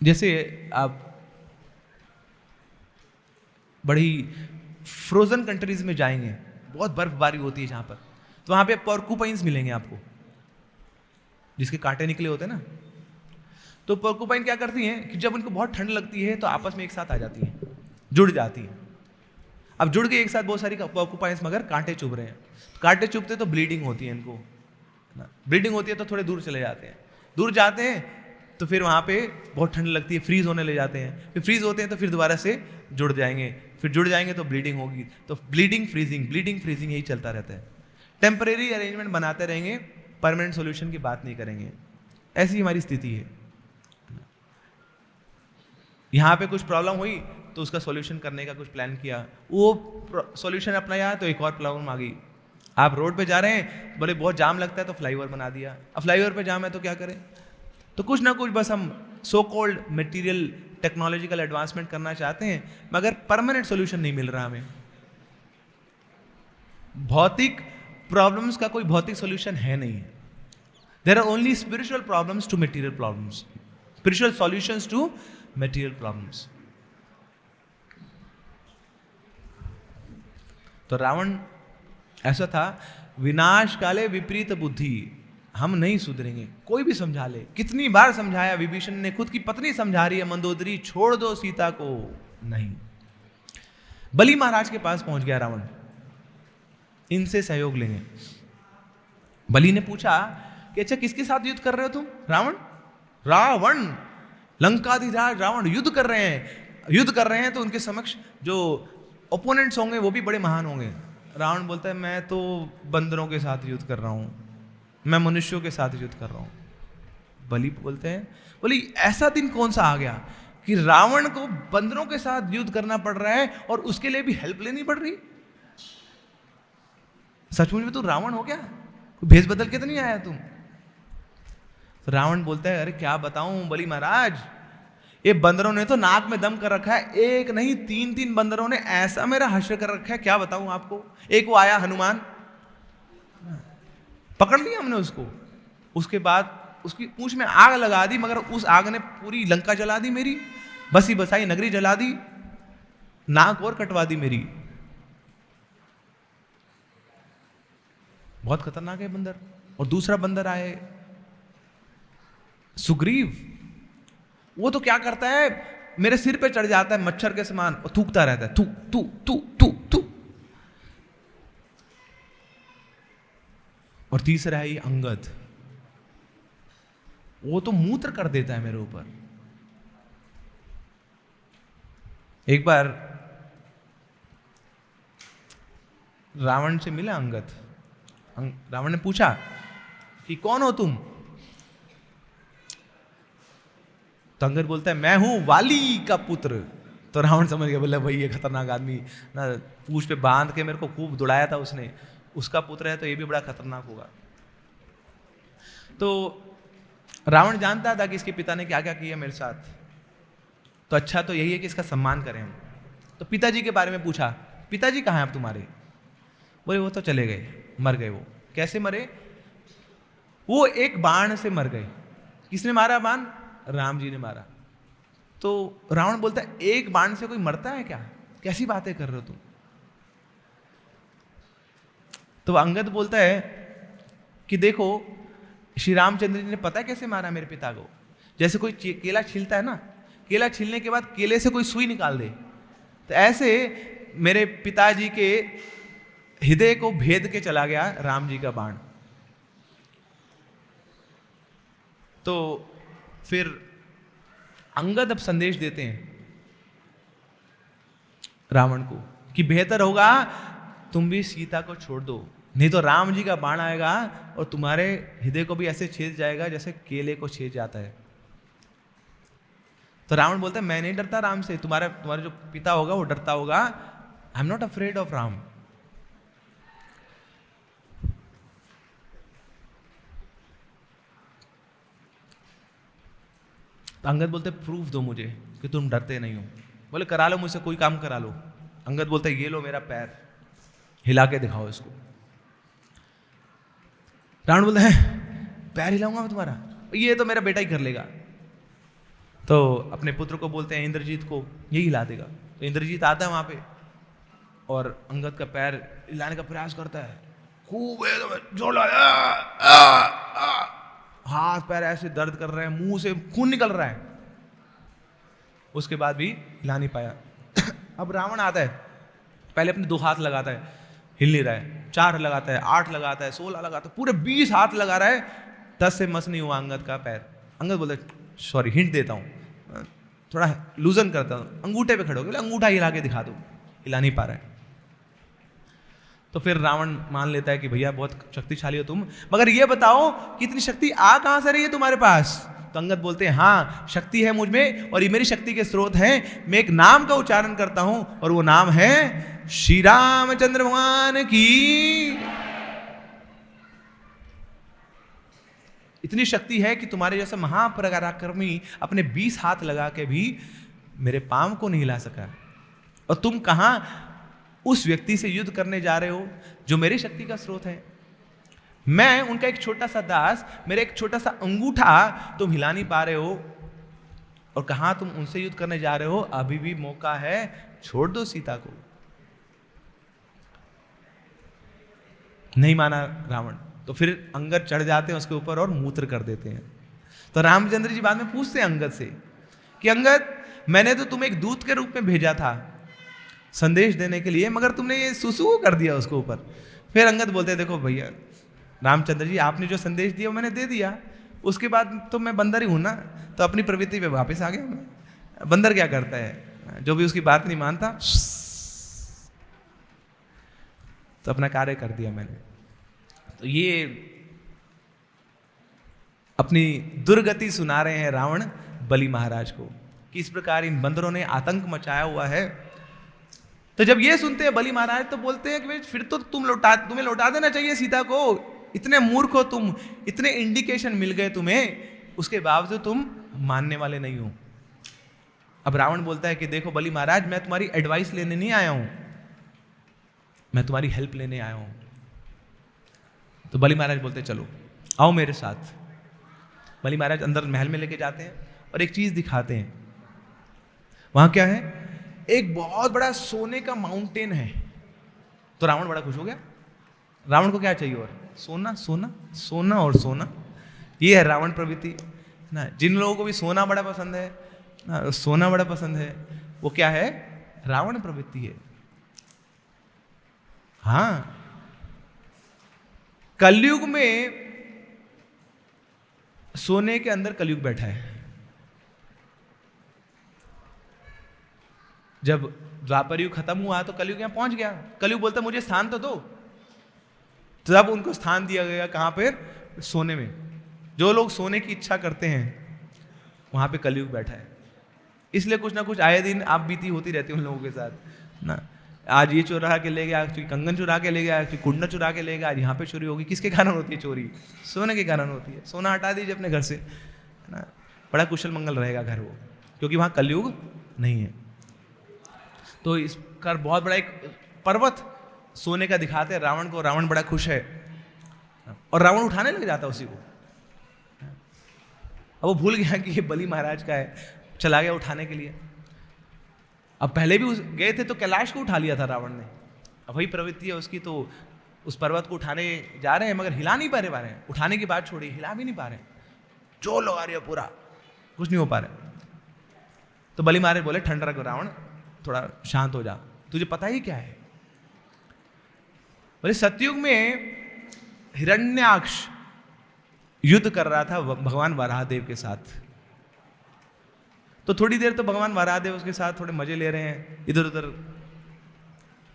जैसे आप बड़ी फ्रोजन कंट्रीज में जाएंगे, बहुत बर्फबारी होती है जहां पर, तो वहां पे पोर्कुपाइन्स मिलेंगे आपको, जिसके कांटे निकले होते हैं ना। तो पोर्कुपाइन क्या करती हैं कि जब उनको बहुत ठंड लगती है तो आपस में एक साथ आ जाती हैं, जुड़ जाती हैं। अब जुड़ के एक साथ बहुत सारी पोर्कुपाइन्स, मगर कांटे चुभ रहे हैं, कांटे चुभते तो ब्लीडिंग होती है इनको, ब्लीडिंग होती है तो थोड़े दूर चले जाते हैं, दूर जाते हैं तो फिर वहाँ पे बहुत ठंड लगती है, फ्रीज होने ले जाते हैं, फिर फ्रीज होते हैं तो फिर दोबारा से जुड़ जाएंगे, फिर जुड़ जाएंगे तो ब्लीडिंग होगी, तो ब्लीडिंग फ्रीजिंग यही चलता रहता है। टेम्परेरी अरेंजमेंट बनाते रहेंगे, परमानेंट सॉल्यूशन की बात नहीं करेंगे। ऐसी हमारी स्थिति है। यहाँ पे कुछ प्रॉब्लम हुई तो उसका सॉल्यूशन करने का कुछ प्लान किया, वो सॉल्यूशन अपनाया तो एक और प्रॉब्लम आ गई। आप रोड पे जा रहे हैं, बोले बहुत जाम लगता है तो फ्लाईओवर बना दिया, अब फ्लाईओवर पे जाम है तो क्या करें, तो कुछ ना कुछ बस हम so called material technological advancement करना चाहते हैं, मगर परमानेंट सॉल्यूशन नहीं मिल रहा हमें। भौतिक प्रॉब्लम्स का कोई भौतिक सॉल्यूशन है नहीं। There are only spiritual problems to material problems, spiritual solutions to material problems. तो रावण ऐसा था, विनाश काले विपरीत बुद्धि, हम नहीं सुधरेंगे, कोई भी समझा ले। कितनी बार समझाया विभीषण ने, खुद की पत्नी समझा रही है मंदोदरी, छोड़ दो सीता को, नहीं। बलि महाराज के पास पहुंच गया रावण, इनसे सहयोग लेंगे। बलि ने पूछा कि अच्छा किसके साथ युद्ध कर रहे हो तुम? रावण लंकाधिराज रावण युद्ध कर रहे हैं तो उनके समक्ष जो ओपोनेंट्स होंगे वो भी बड़े महान होंगे। रावण बोलता है मैं तो बंदरों के साथ युद्ध कर रहा हूं, मैं मनुष्यों के साथ युद्ध कर रहा हूं। बलि बोलते हैं, बोली ऐसा दिन कौन सा आ गया कि रावण को बंदरों के साथ युद्ध करना पड़ रहा है और उसके लिए भी हेल्प लेनी पड़ रही? सचमुच में तू रावण हो क्या? कोई भेष बदल के तो नहीं आया तुम? तो रावण बोलता है अरे क्या बताऊं बलि महाराज, ये बंदरों ने तो नाक में दम कर रखा है, एक नहीं 3 बंदरों ने ऐसा मेरा हश्र कर रखा है, क्या बताऊं आपको। एक वो आया हनुमान, पकड़ लिया हमने उसको, उसके बाद उसकी पूंछ में आग लगा दी, मगर उस आग ने पूरी लंका जला दी मेरी, बसी बसाई नगरी जला दी, नाक और कटवा दी मेरी। बहुत खतरनाक है बंदर। और दूसरा बंदर आए सुग्रीव, वो तो क्या करता है, मेरे सिर पे चढ़ जाता है मच्छर के समान और थूकता रहता है, थू थू थू थू थू। और तीसरा है ये अंगद, वो तो मूत्र कर देता है मेरे ऊपर। एक बार रावण से मिला अंगद, रावण ने पूछा कि कौन हो तुम? तो अंगद बोलता है मैं हूं वाली का पुत्र। तो रावण समझ गया, बोला भाई ये खतरनाक आदमी ना, पूंछ पे बांध के मेरे को खूब दुड़ाया था उसने, उसका पुत्र है तो ये भी बड़ा खतरनाक होगा। तो रावण जानता था कि इसके पिता ने क्या क्या किया मेरे साथ, तो अच्छा तो यही है कि इसका सम्मान करें हम। तो पिताजी के बारे में पूछा, पिताजी कहाँ हैं अब तुम्हारे? बोले वो तो चले गए, मर गए। वो कैसे मरे? वो एक बाण से मर गए। किसने मारा बाण? राम जी ने मारा। तो रावण बोलता है एक बाण से कोई मरता है क्या? कैसी बातें कर रहे हो तुम? तो अंगद बोलता है कि देखो श्री रामचंद्र जी ने पता है कैसे मारा मेरे पिता को? जैसे कोई केला छीलता है ना, केला छीलने के बाद केले से कोई सुई निकाल दे, तो ऐसे मेरे पिताजी के हृदय को भेद के चला गया राम जी का बाण। तो फिर अंगद अब संदेश देते हैं रावण को कि बेहतर होगा तुम भी सीता को छोड़ दो, नहीं तो राम जी का बाण आएगा और तुम्हारे हृदय को भी ऐसे छेद जाएगा जैसे केले को छेद जाता है। तो रावण बोलता है मैं नहीं डरता राम से, तुम्हारा जो पिता होगा वो डरता होगा। I am not afraid of Ram. तो अंगद बोलते प्रूफ दो मुझे कि तुम डरते नहीं हो। बोले करा लो मुझसे, कोई काम करा लो। अंगद बोलते ये लो मेरा पैर, हिला के दिखाओ इसको। रावण बोलता है पैर हिलाऊंगा मैं तुम्हारा? ये तो मेरा बेटा ही कर लेगा। तो अपने पुत्र को बोलते हैं इंद्रजीत को, यही हिला देगा। तो इंद्रजीत आता है वहां पे और अंगद का पैर हिलाने का प्रयास करता है, खूब जोर लगा, हाथ पैर ऐसे दर्द कर रहे हैं, मुंह से खून निकल रहा है, उसके बाद भी हिला नहीं पाया। अब रावण आता है, पहले अपने 2 हाथ लगाता है, हिल नहीं रहा है, 4 लगाता है, 8 लगाता है, 16 लगाता है, पूरे 20 हाथ लगा रहा है, 10 से मस नहीं हुआ अंगद का पैर। अंगद बोलता है सॉरी हिंट देता हूँ, थोड़ा लूजन करता हूँ, अंगूठे पे खड़े हो गए, अंगूठा हिला के दिखा दो, हिला नहीं पा रहा है। तो फिर रावण मान लेता है कि भैया बहुत शक्तिशाली हो तुम, मगर ये बताओ कि इतनी शक्ति आ कहां से रही है तुम्हारे पास? तो अंगद बोलते हैं हाँ शक्ति है मुझ में, और ये मेरी शक्ति के स्रोत हैं। मैं एक नाम का उच्चारण करता हूं और वो नाम है श्री रामचंद्र भगवान की। इतनी शक्ति है कि तुम्हारे जैसा महापराक्रमी अपने 20 हाथ लगा के भी मेरे पांव को नहीं हिला सका, और तुम कहां उस व्यक्ति से युद्ध करने जा रहे हो जो मेरी शक्ति का स्रोत है। मैं उनका एक छोटा सा दास, मेरा एक छोटा सा अंगूठा तुम हिला नहीं पा रहे हो, और कहां तुम उनसे युद्ध करने जा रहे हो? अभी भी मौका है, छोड़ दो सीता को। नहीं माना रावण। तो फिर अंगद चढ़ जाते हैं उसके ऊपर और मूत्र कर देते हैं। तो रामचंद्र जी बाद में पूछते हैं अंगद से कि अंगद मैंने तो तुम्हें एक दूत के रूप में भेजा था संदेश देने के लिए, मगर तुमने ये सुसु कर दिया उसके ऊपर। फिर अंगद बोलते हैं देखो भैया रामचंद्र जी आपने जो संदेश दिया वो मैंने दे दिया, उसके बाद तो मैं बंदर ही हूं ना, तो अपनी प्रवृत्ति पे वापस आ गया मैं। बंदर क्या करता है, जो भी उसकी बात नहीं मानता तो अपना कार्य कर दिया मैंने। तो ये अपनी दुर्गति सुना रहे हैं रावण बलि महाराज को कि इस प्रकार इन बंदरों ने आतंक मचाया हुआ है। तो जब ये सुनते हैं बलि महाराज तो बोलते हैं कि फिर तो तुम्हें लौटा देना चाहिए सीता को, इतने मूर्ख हो तुम, इतने इंडिकेशन मिल गए तुम्हें, उसके बावजूद तुम मानने वाले नहीं हो। अब रावण बोलता है कि देखो बलि महाराज मैं तुम्हारी एडवाइस लेने नहीं आया हूं, मैं तुम्हारी हेल्प लेने आया हूं। तो बलि महाराज बोलते चलो आओ मेरे साथ। बलि महाराज अंदर महल में लेके जाते हैं और एक चीज दिखाते हैं। वहां क्या है? एक बहुत बड़ा सोने का माउंटेन है। तो रावण बड़ा खुश हो गया। रावण को क्या चाहिए? और सोना सोना सोना और सोना। ये है रावण प्रवृत्ति ना। जिन लोगों को भी सोना बड़ा पसंद है ना, सोना बड़ा पसंद है, वो क्या है? रावण प्रवृत्ति है। हाँ कलयुग में सोने के अंदर कलयुग बैठा है। जब द्वापर युग खत्म हुआ तो कलयुग यहां पहुंच गया। कलयुग बोलता मुझे स्थान तो दो, तब उनको स्थान दिया गया। कहां पर? सोने में। जो लोग सोने की इच्छा करते हैं वहां पे कलयुग बैठा है। इसलिए कुछ ना कुछ आए दिन आप बीती होती रहती है उन लोगों के साथ ना। आज ये चुरा के ले गया, आज कंगन चुरा के ले गया, आज कुंडा चुरा के ले गया, आज यहाँ पे चोरी होगी। किसके कारण होती है चोरी? सोने के कारण होती है। सोना हटा दीजिए अपने घर से, है ना, बड़ा कुशल मंगल रहेगा घर वो, क्योंकि वहाँ कलयुग नहीं है। तो इसका बहुत बड़ा एक पर्वत सोने का दिखाते हैं रावण को। रावण बड़ा खुश है और रावण उठाने लग जाता उसी को। अब वो भूल गया कि ये बलि महाराज का है, चला गया उठाने के लिए। अब पहले भी गए थे तो कैलाश को उठा लिया था रावण ने। अब वही प्रवृत्ति है उसकी, तो उस पर्वत को उठाने जा रहे हैं मगर हिला नहीं पा रहे हैं। उठाने की बात छोड़ी, हिला भी नहीं पा रहे, जोर लगा रही है पूरा, कुछ नहीं हो पा रहा। तो बलि महाराज बोले ठंड रख रावण, थोड़ा शांत हो जा, तुझे पता ही क्या है। बोले सतयुग में हिरण्याक्ष युद्ध कर रहा था भगवान वराहदेव के साथ। तो थोड़ी देर तो भगवान वराहदेव उसके साथ थोड़े मजे ले रहे हैं, इधर उधर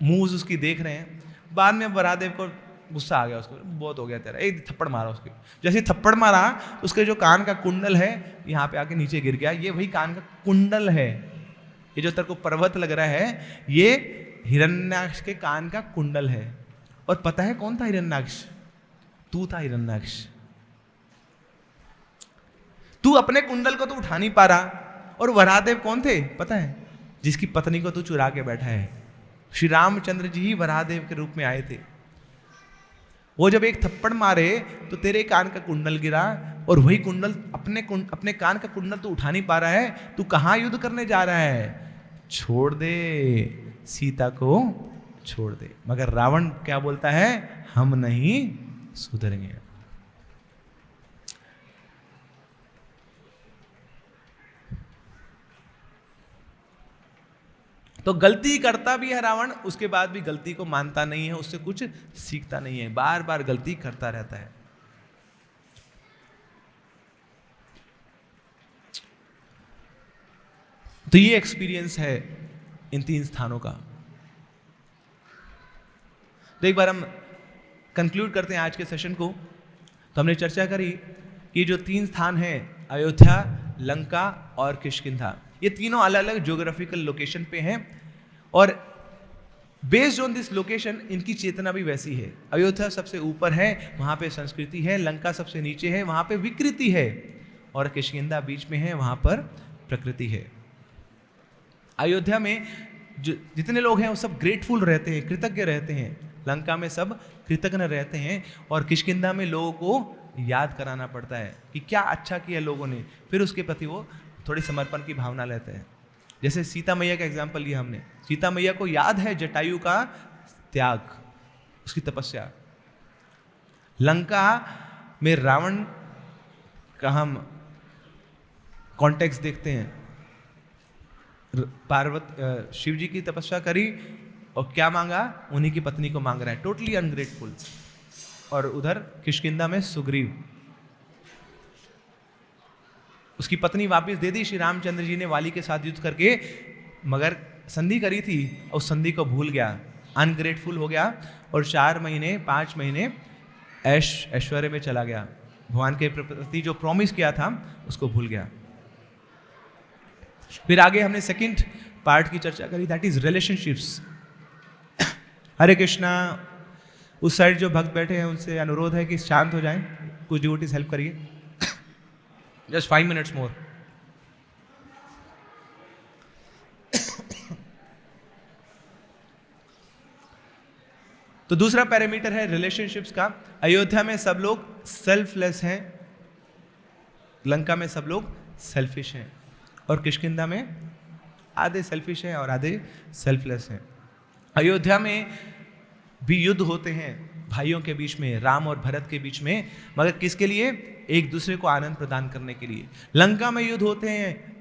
मुंह उसकी देख रहे हैं। बाद में वराहदेव को गुस्सा आ गया, उसको बहुत हो गया तेरा, एक थप्पड़ मारा उसके। जैसे थप्पड़ मारा उसके जो कान का कुंडल है यहाँ पे आके नीचे गिर गया। ये वही कान का कुंडल है, ये जो तेरे को पर्वत लग रहा है ये हिरण्याक्ष के कान का कुंडल है। और पता है कौन था हिरण्याक्ष? तू था हिरण्याक्ष। तू अपने कुंडल को तो उठा नहीं पा रहा। और वराहदेव कौन थे पता है? जिसकी पत्नी को तू चुरा के बैठा है। श्री रामचंद्र जी ही वराहदेव के रूप में आए थे। वो जब एक थप्पड़ मारे तो तेरे कान का कुंडल गिरा, और वही कुंडल अपने कान का कुंडल तो उठा नहीं पा रहा है। तू कहां युद्ध करने जा रहा है? छोड़ दे सीता को, छोड़ दे। मगर रावण क्या बोलता है? हम नहीं सुधरेंगे। तो गलती करता भी है रावण, उसके बाद भी गलती को मानता नहीं है, उससे कुछ सीखता नहीं है, बार बार गलती करता रहता है। तो ये एक्सपीरियंस है इन 3 स्थानों का। तो एक बार हम कंक्लूड करते हैं आज के सेशन को। तो हमने चर्चा करी कि जो 3 स्थान हैं, अयोध्या, लंका और किष्किंधा, ये तीनों अलग अलग ज्योग्राफिकल लोकेशन पे हैं। और बेस्ड ऑन दिस लोकेशन इनकी चेतना भी वैसी है। अयोध्या सबसे ऊपर है, वहाँ पे संस्कृति है। लंका सबसे नीचे है, वहाँ पे विकृति है। और किष्किंधा बीच में है, वहाँ पर प्रकृति है। अयोध्या में जो जितने लोग हैं वो सब ग्रेटफुल रहते हैं, कृतज्ञ रहते हैं। लंका में सब कृतज्ञ रहते हैं। और किष्किंधा में लोगों को याद कराना पड़ता है कि क्या अच्छा किया लोगों ने, फिर उसके प्रति वो थोड़ी समर्पण की भावना लेते हैं। जैसे सीता मैया का एग्जाम्पल लिया हमने। सीता मैया को याद है जटायु का त्याग, उसकी तपस्या। लंका में रावण का हम कॉन्टेक्स्ट देखते हैं। शिव जी की तपस्या करी और क्या मांगा? उन्हीं की पत्नी को मांग रहा है, टोटली अनग्रेटफुल। और उधर किष्किंधा में सुग्रीव, उसकी पत्नी वापस दे दी श्री रामचंद्र जी ने वाली के साथ युद्ध करके, मगर संधि करी थी और संधि को भूल गया, अनग्रेटफुल हो गया। और 4 महीने 5 महीने ऐश्वर्य में चला गया। भगवान के प्रति जो प्रॉमिस किया था उसको भूल गया। फिर आगे हमने सेकंड पार्ट की चर्चा करी, दैट इज रिलेशनशिप्स। हरे कृष्णा। उस साइड जो भक्त बैठे हैं उनसे अनुरोध है कि शांत हो जाएं, कुछ डिवोटीज हेल्प करिए। Just 5 minutes more. तो दूसरा पैरामीटर है रिलेशनशिप्स का। अयोध्या में सब लोग सेल्फलेस हैं, लंका में सब लोग सेल्फिश हैं, और किष्किंधा में आधे सेल्फिश हैं और आधे सेल्फलेस हैं। अयोध्या में भी युद्ध होते हैं भाइयों के बीच में, राम और भरत के बीच में, मगर किसके लिए? एक दूसरे को आनंद प्रदान करने के लिए। लंका में युद्ध होते हैं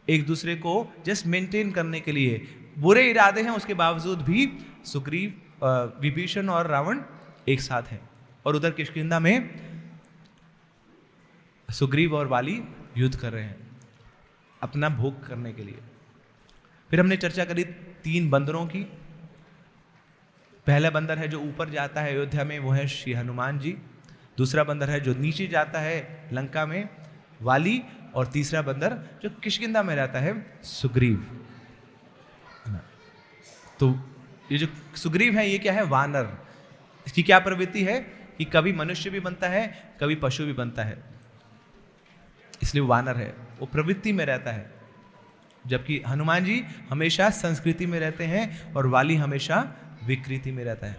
एक दूसरे को जस्ट मेंटेन करने के लिए। बुरे इरादे हैं, उसके बावजूद भी सुग्रीव, विभीषण और रावण एक साथ हैं। और उधर किष्किंधा में सुग्रीव और वाली युद्ध कर रहे हैं अपना भोग करने के लिए। फिर हमने चर्चा करी 3 बंदरों की। पहला बंदर है जो ऊपर जाता है अयोध्या में, वो है श्री हनुमान जी। दूसरा बंदर है जो नीचे जाता है लंका में, वाली। और तीसरा बंदर जो किष्किंधा में रहता है, सुग्रीव। तो ये जो सुग्रीव है ये क्या है? वानर। इसकी क्या प्रवृत्ति है कि कभी मनुष्य भी बनता है, कभी पशु भी बनता है, इसलिए वो वानर है, वो प्रवृत्ति में रहता है। जबकि हनुमान जी हमेशा संस्कृति में रहते हैं और वाली हमेशा विकृति में रहता है।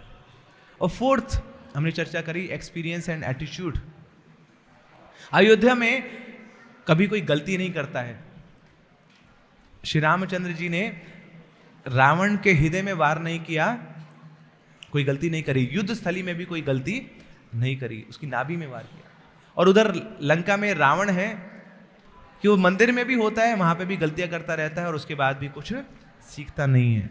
और फोर्थ हमने चर्चा करी एक्सपीरियंस एंड एटीट्यूड। अयोध्या में कभी कोई गलती नहीं करता है। श्री रामचंद्र जी ने रावण के हृदय में वार नहीं किया, कोई गलती नहीं करी। युद्ध स्थली में भी कोई गलती नहीं करी, उसकी नाभि में वार किया। और उधर लंका में रावण है कि वो मंदिर में भी होता है, वहां पे भी गलतियां करता रहता है और उसके बाद भी कुछ सीखता नहीं है।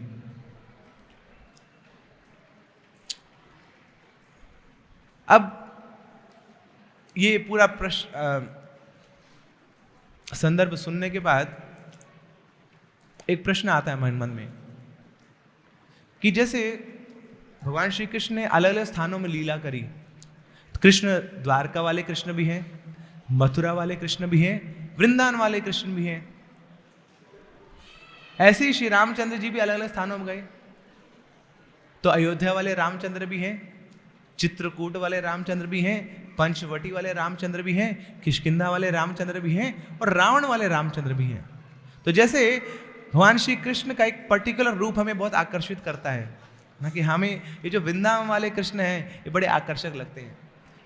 अब ये पूरा संदर्भ सुनने के बाद एक प्रश्न आता है मन में कि जैसे भगवान श्री कृष्ण ने अलग अलग स्थानों में लीला करी। कृष्ण द्वारका वाले कृष्ण भी हैं, मथुरा वाले कृष्ण भी हैं, वृंदावन वाले कृष्ण भी हैं। ऐसे ही श्री रामचंद्र जी भी अलग अलग स्थानों में गए। तो अयोध्या वाले रामचंद्र भी हैं, चित्रकूट वाले रामचंद्र भी हैं, पंचवटी वाले रामचंद्र भी हैं, किष्किंधा वाले रामचंद्र भी हैं और रावण वाले रामचंद्र भी हैं। तो जैसे भगवान श्री कृष्ण का एक पर्टिकुलर रूप हमें बहुत आकर्षित करता है ना, कि हमें ये जो वृंदावन वाले कृष्ण हैं ये बड़े आकर्षक लगते हैं।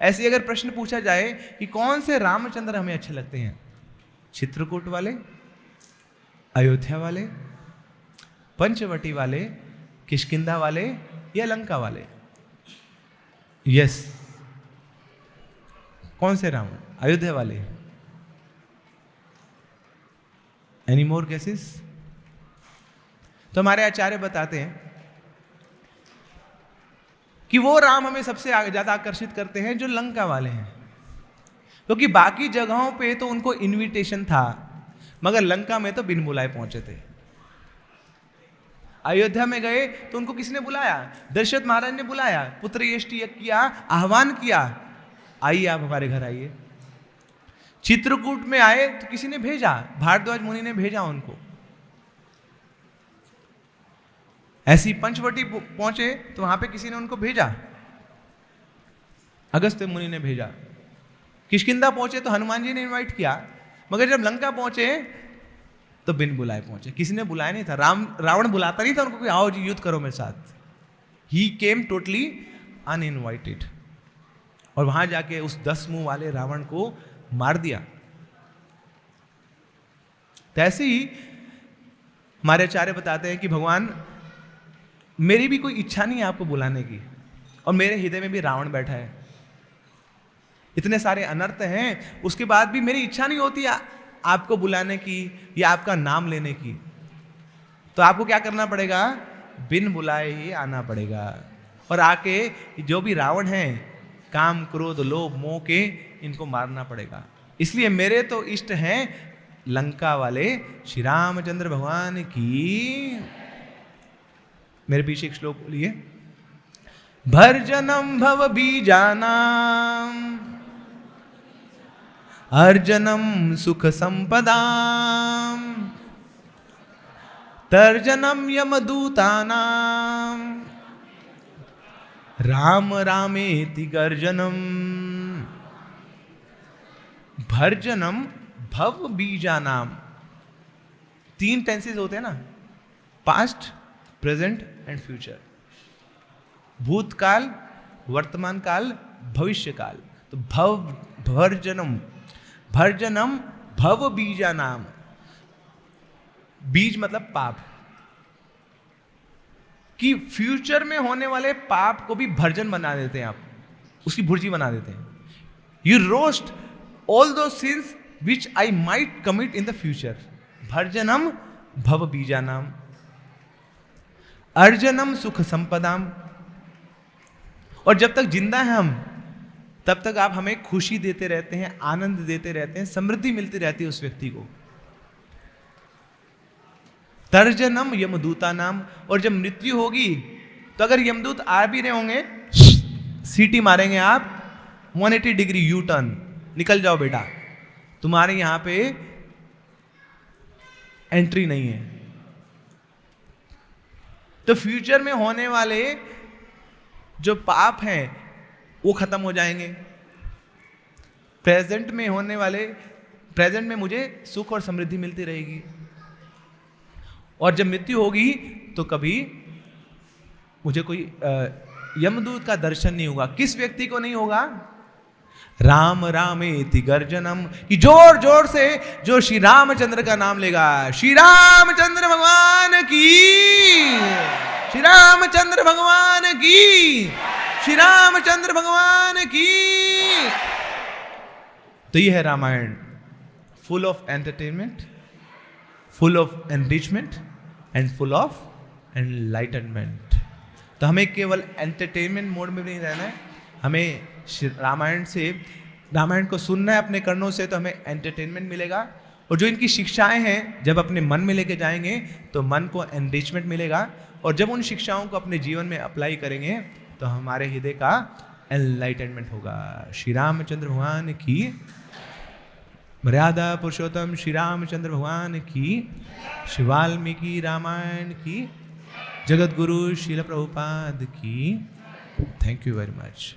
ऐसे अगर प्रश्न पूछा जाए कि कौन से रामचंद्र हमें अच्छे लगते हैं, चित्रकूट वाले, अयोध्या वाले, पंचवटी वाले, किष्किंधा वाले या लंका वाले? यस, कौन से राम? अयोध्या वाले। Any more cases? तो हमारे आचार्य बताते हैं कि वो राम हमें सबसे ज्यादा आकर्षित करते हैं जो लंका वाले हैं, क्योंकि बाकी जगहों पे तो उनको इनविटेशन था, मगर लंका में तो बिन बुलाए पहुंचे थे। अयोध्या में गए तो उनको किसने बुलाया? दशरथ महाराज ने बुलाया, पुत्र यष्टि यज्ञ किया, आह्वान किया, आइए आप हमारे घर आइए। चित्रकूट में आए तो किसी ने भेजा, भारद्वाज मुनि ने भेजा उनको। ऐसी पंचवटी पहुंचे तो वहां पे किसी ने उनको भेजा, अगस्त्य मुनि ने भेजा। किष्किंधा पहुंचे तो हनुमान जी ने इनवाइट किया, मगर जब लंका पहुंचे तो बिन बुलाए पहुंचे। किसी ने बुलाया नहीं था, रावण बुलाता नहीं था उनको कि आओ जी युद्ध करो मेरे साथ। ही केम टोटली अनइनवाइटेड और वहां जाके उस 10 मुंह वाले रावण को मार दिया। तो ऐसे ही हमारे आचार्य बताते हैं कि भगवान, मेरी भी कोई इच्छा नहीं है आपको बुलाने की, और मेरे हृदय में भी रावण बैठा है, इतने सारे अनर्थ हैं, उसके बाद भी मेरी इच्छा नहीं होती आपको बुलाने की या आपका नाम लेने की। तो आपको क्या करना पड़ेगा? बिन बुलाए ही आना पड़ेगा और आके जो भी रावण हैं, काम क्रोध लोभ मोह के, इनको मारना पड़ेगा। इसलिए मेरे तो इष्ट हैं लंका वाले श्री रामचंद्र भगवान की। मेरे पीछे एक श्लोक बोलिए। भर्जनम भव बीजानाम अर्जनम सुख संपदाम तर्जनम यमदूतानाम राम रामेति गर्जनम। भर्जनम भव बीजानाम, 3 टेंसेस होते हैं ना, पास्ट, प्रेजेंट एंड फ्यूचर। भूतकाल, वर्तमान काल, भविष्य काल। तो भर्जनम, भर्जनम भव बीजानाम। बीज मतलब पाप, कि फ्यूचर में होने वाले पाप को भी भर्जन बना देते हैं आप, उसकी भुर्जी बना देते हैं। You roast all those sins which I might commit in the future. भर्जनम भव बीजानाम अर्जनम सुख संपदाम। और जब तक जिंदा है हम, तब तक आप हमें खुशी देते रहते हैं, आनंद देते रहते हैं, समृद्धि मिलती रहती है उस व्यक्ति को। तर्जनम यमदूता नाम, और जब मृत्यु होगी तो अगर यमदूत आ भी रहे होंगे, सीटी मारेंगे आप, 180 डिग्री यू टर्न, निकल जाओ बेटा, तुम्हारे यहां पे एंट्री नहीं है। तो फ्यूचर में होने वाले जो पाप हैं वो खत्म हो जाएंगे। प्रेजेंट में होने वाले, प्रेजेंट में मुझे सुख और समृद्धि मिलती रहेगी, और जब मृत्यु होगी तो कभी मुझे कोई यमदूत का दर्शन नहीं होगा। किस व्यक्ति को नहीं होगा? राम रामेति गर्जनम, कि जोर जोर से जो श्री रामचंद्र का नाम लेगा, श्री रामचंद्र भगवान की, श्री रामचंद्र भगवान की, श्री रामचंद्र भगवान की। तो ये है Ramayana, full of entertainment, full of enrichment and full of enlightenment. तो हमें केवल एंटरटेनमेंट मोड में नहीं रहना है, हमें रामायण को सुनना है अपने कर्णों से, तो हमें एंटरटेनमेंट मिलेगा। और जो इनकी शिक्षाएं हैं जब अपने मन में लेके जाएंगे तो मन को एनरिचमेंट मिलेगा, और जब उन शिक्षाओं को अपने जीवन में अप्लाई करेंगे तो हमारे हृदय का एनलाइटनमेंट होगा। श्री रामचंद्र भगवान की, मर्यादा पुरुषोत्तम श्री रामचंद्र भगवान की, श्री वाल्मीकि रामायण की, जगत गुरु श्रील प्रभुपाद की। Thank you very much.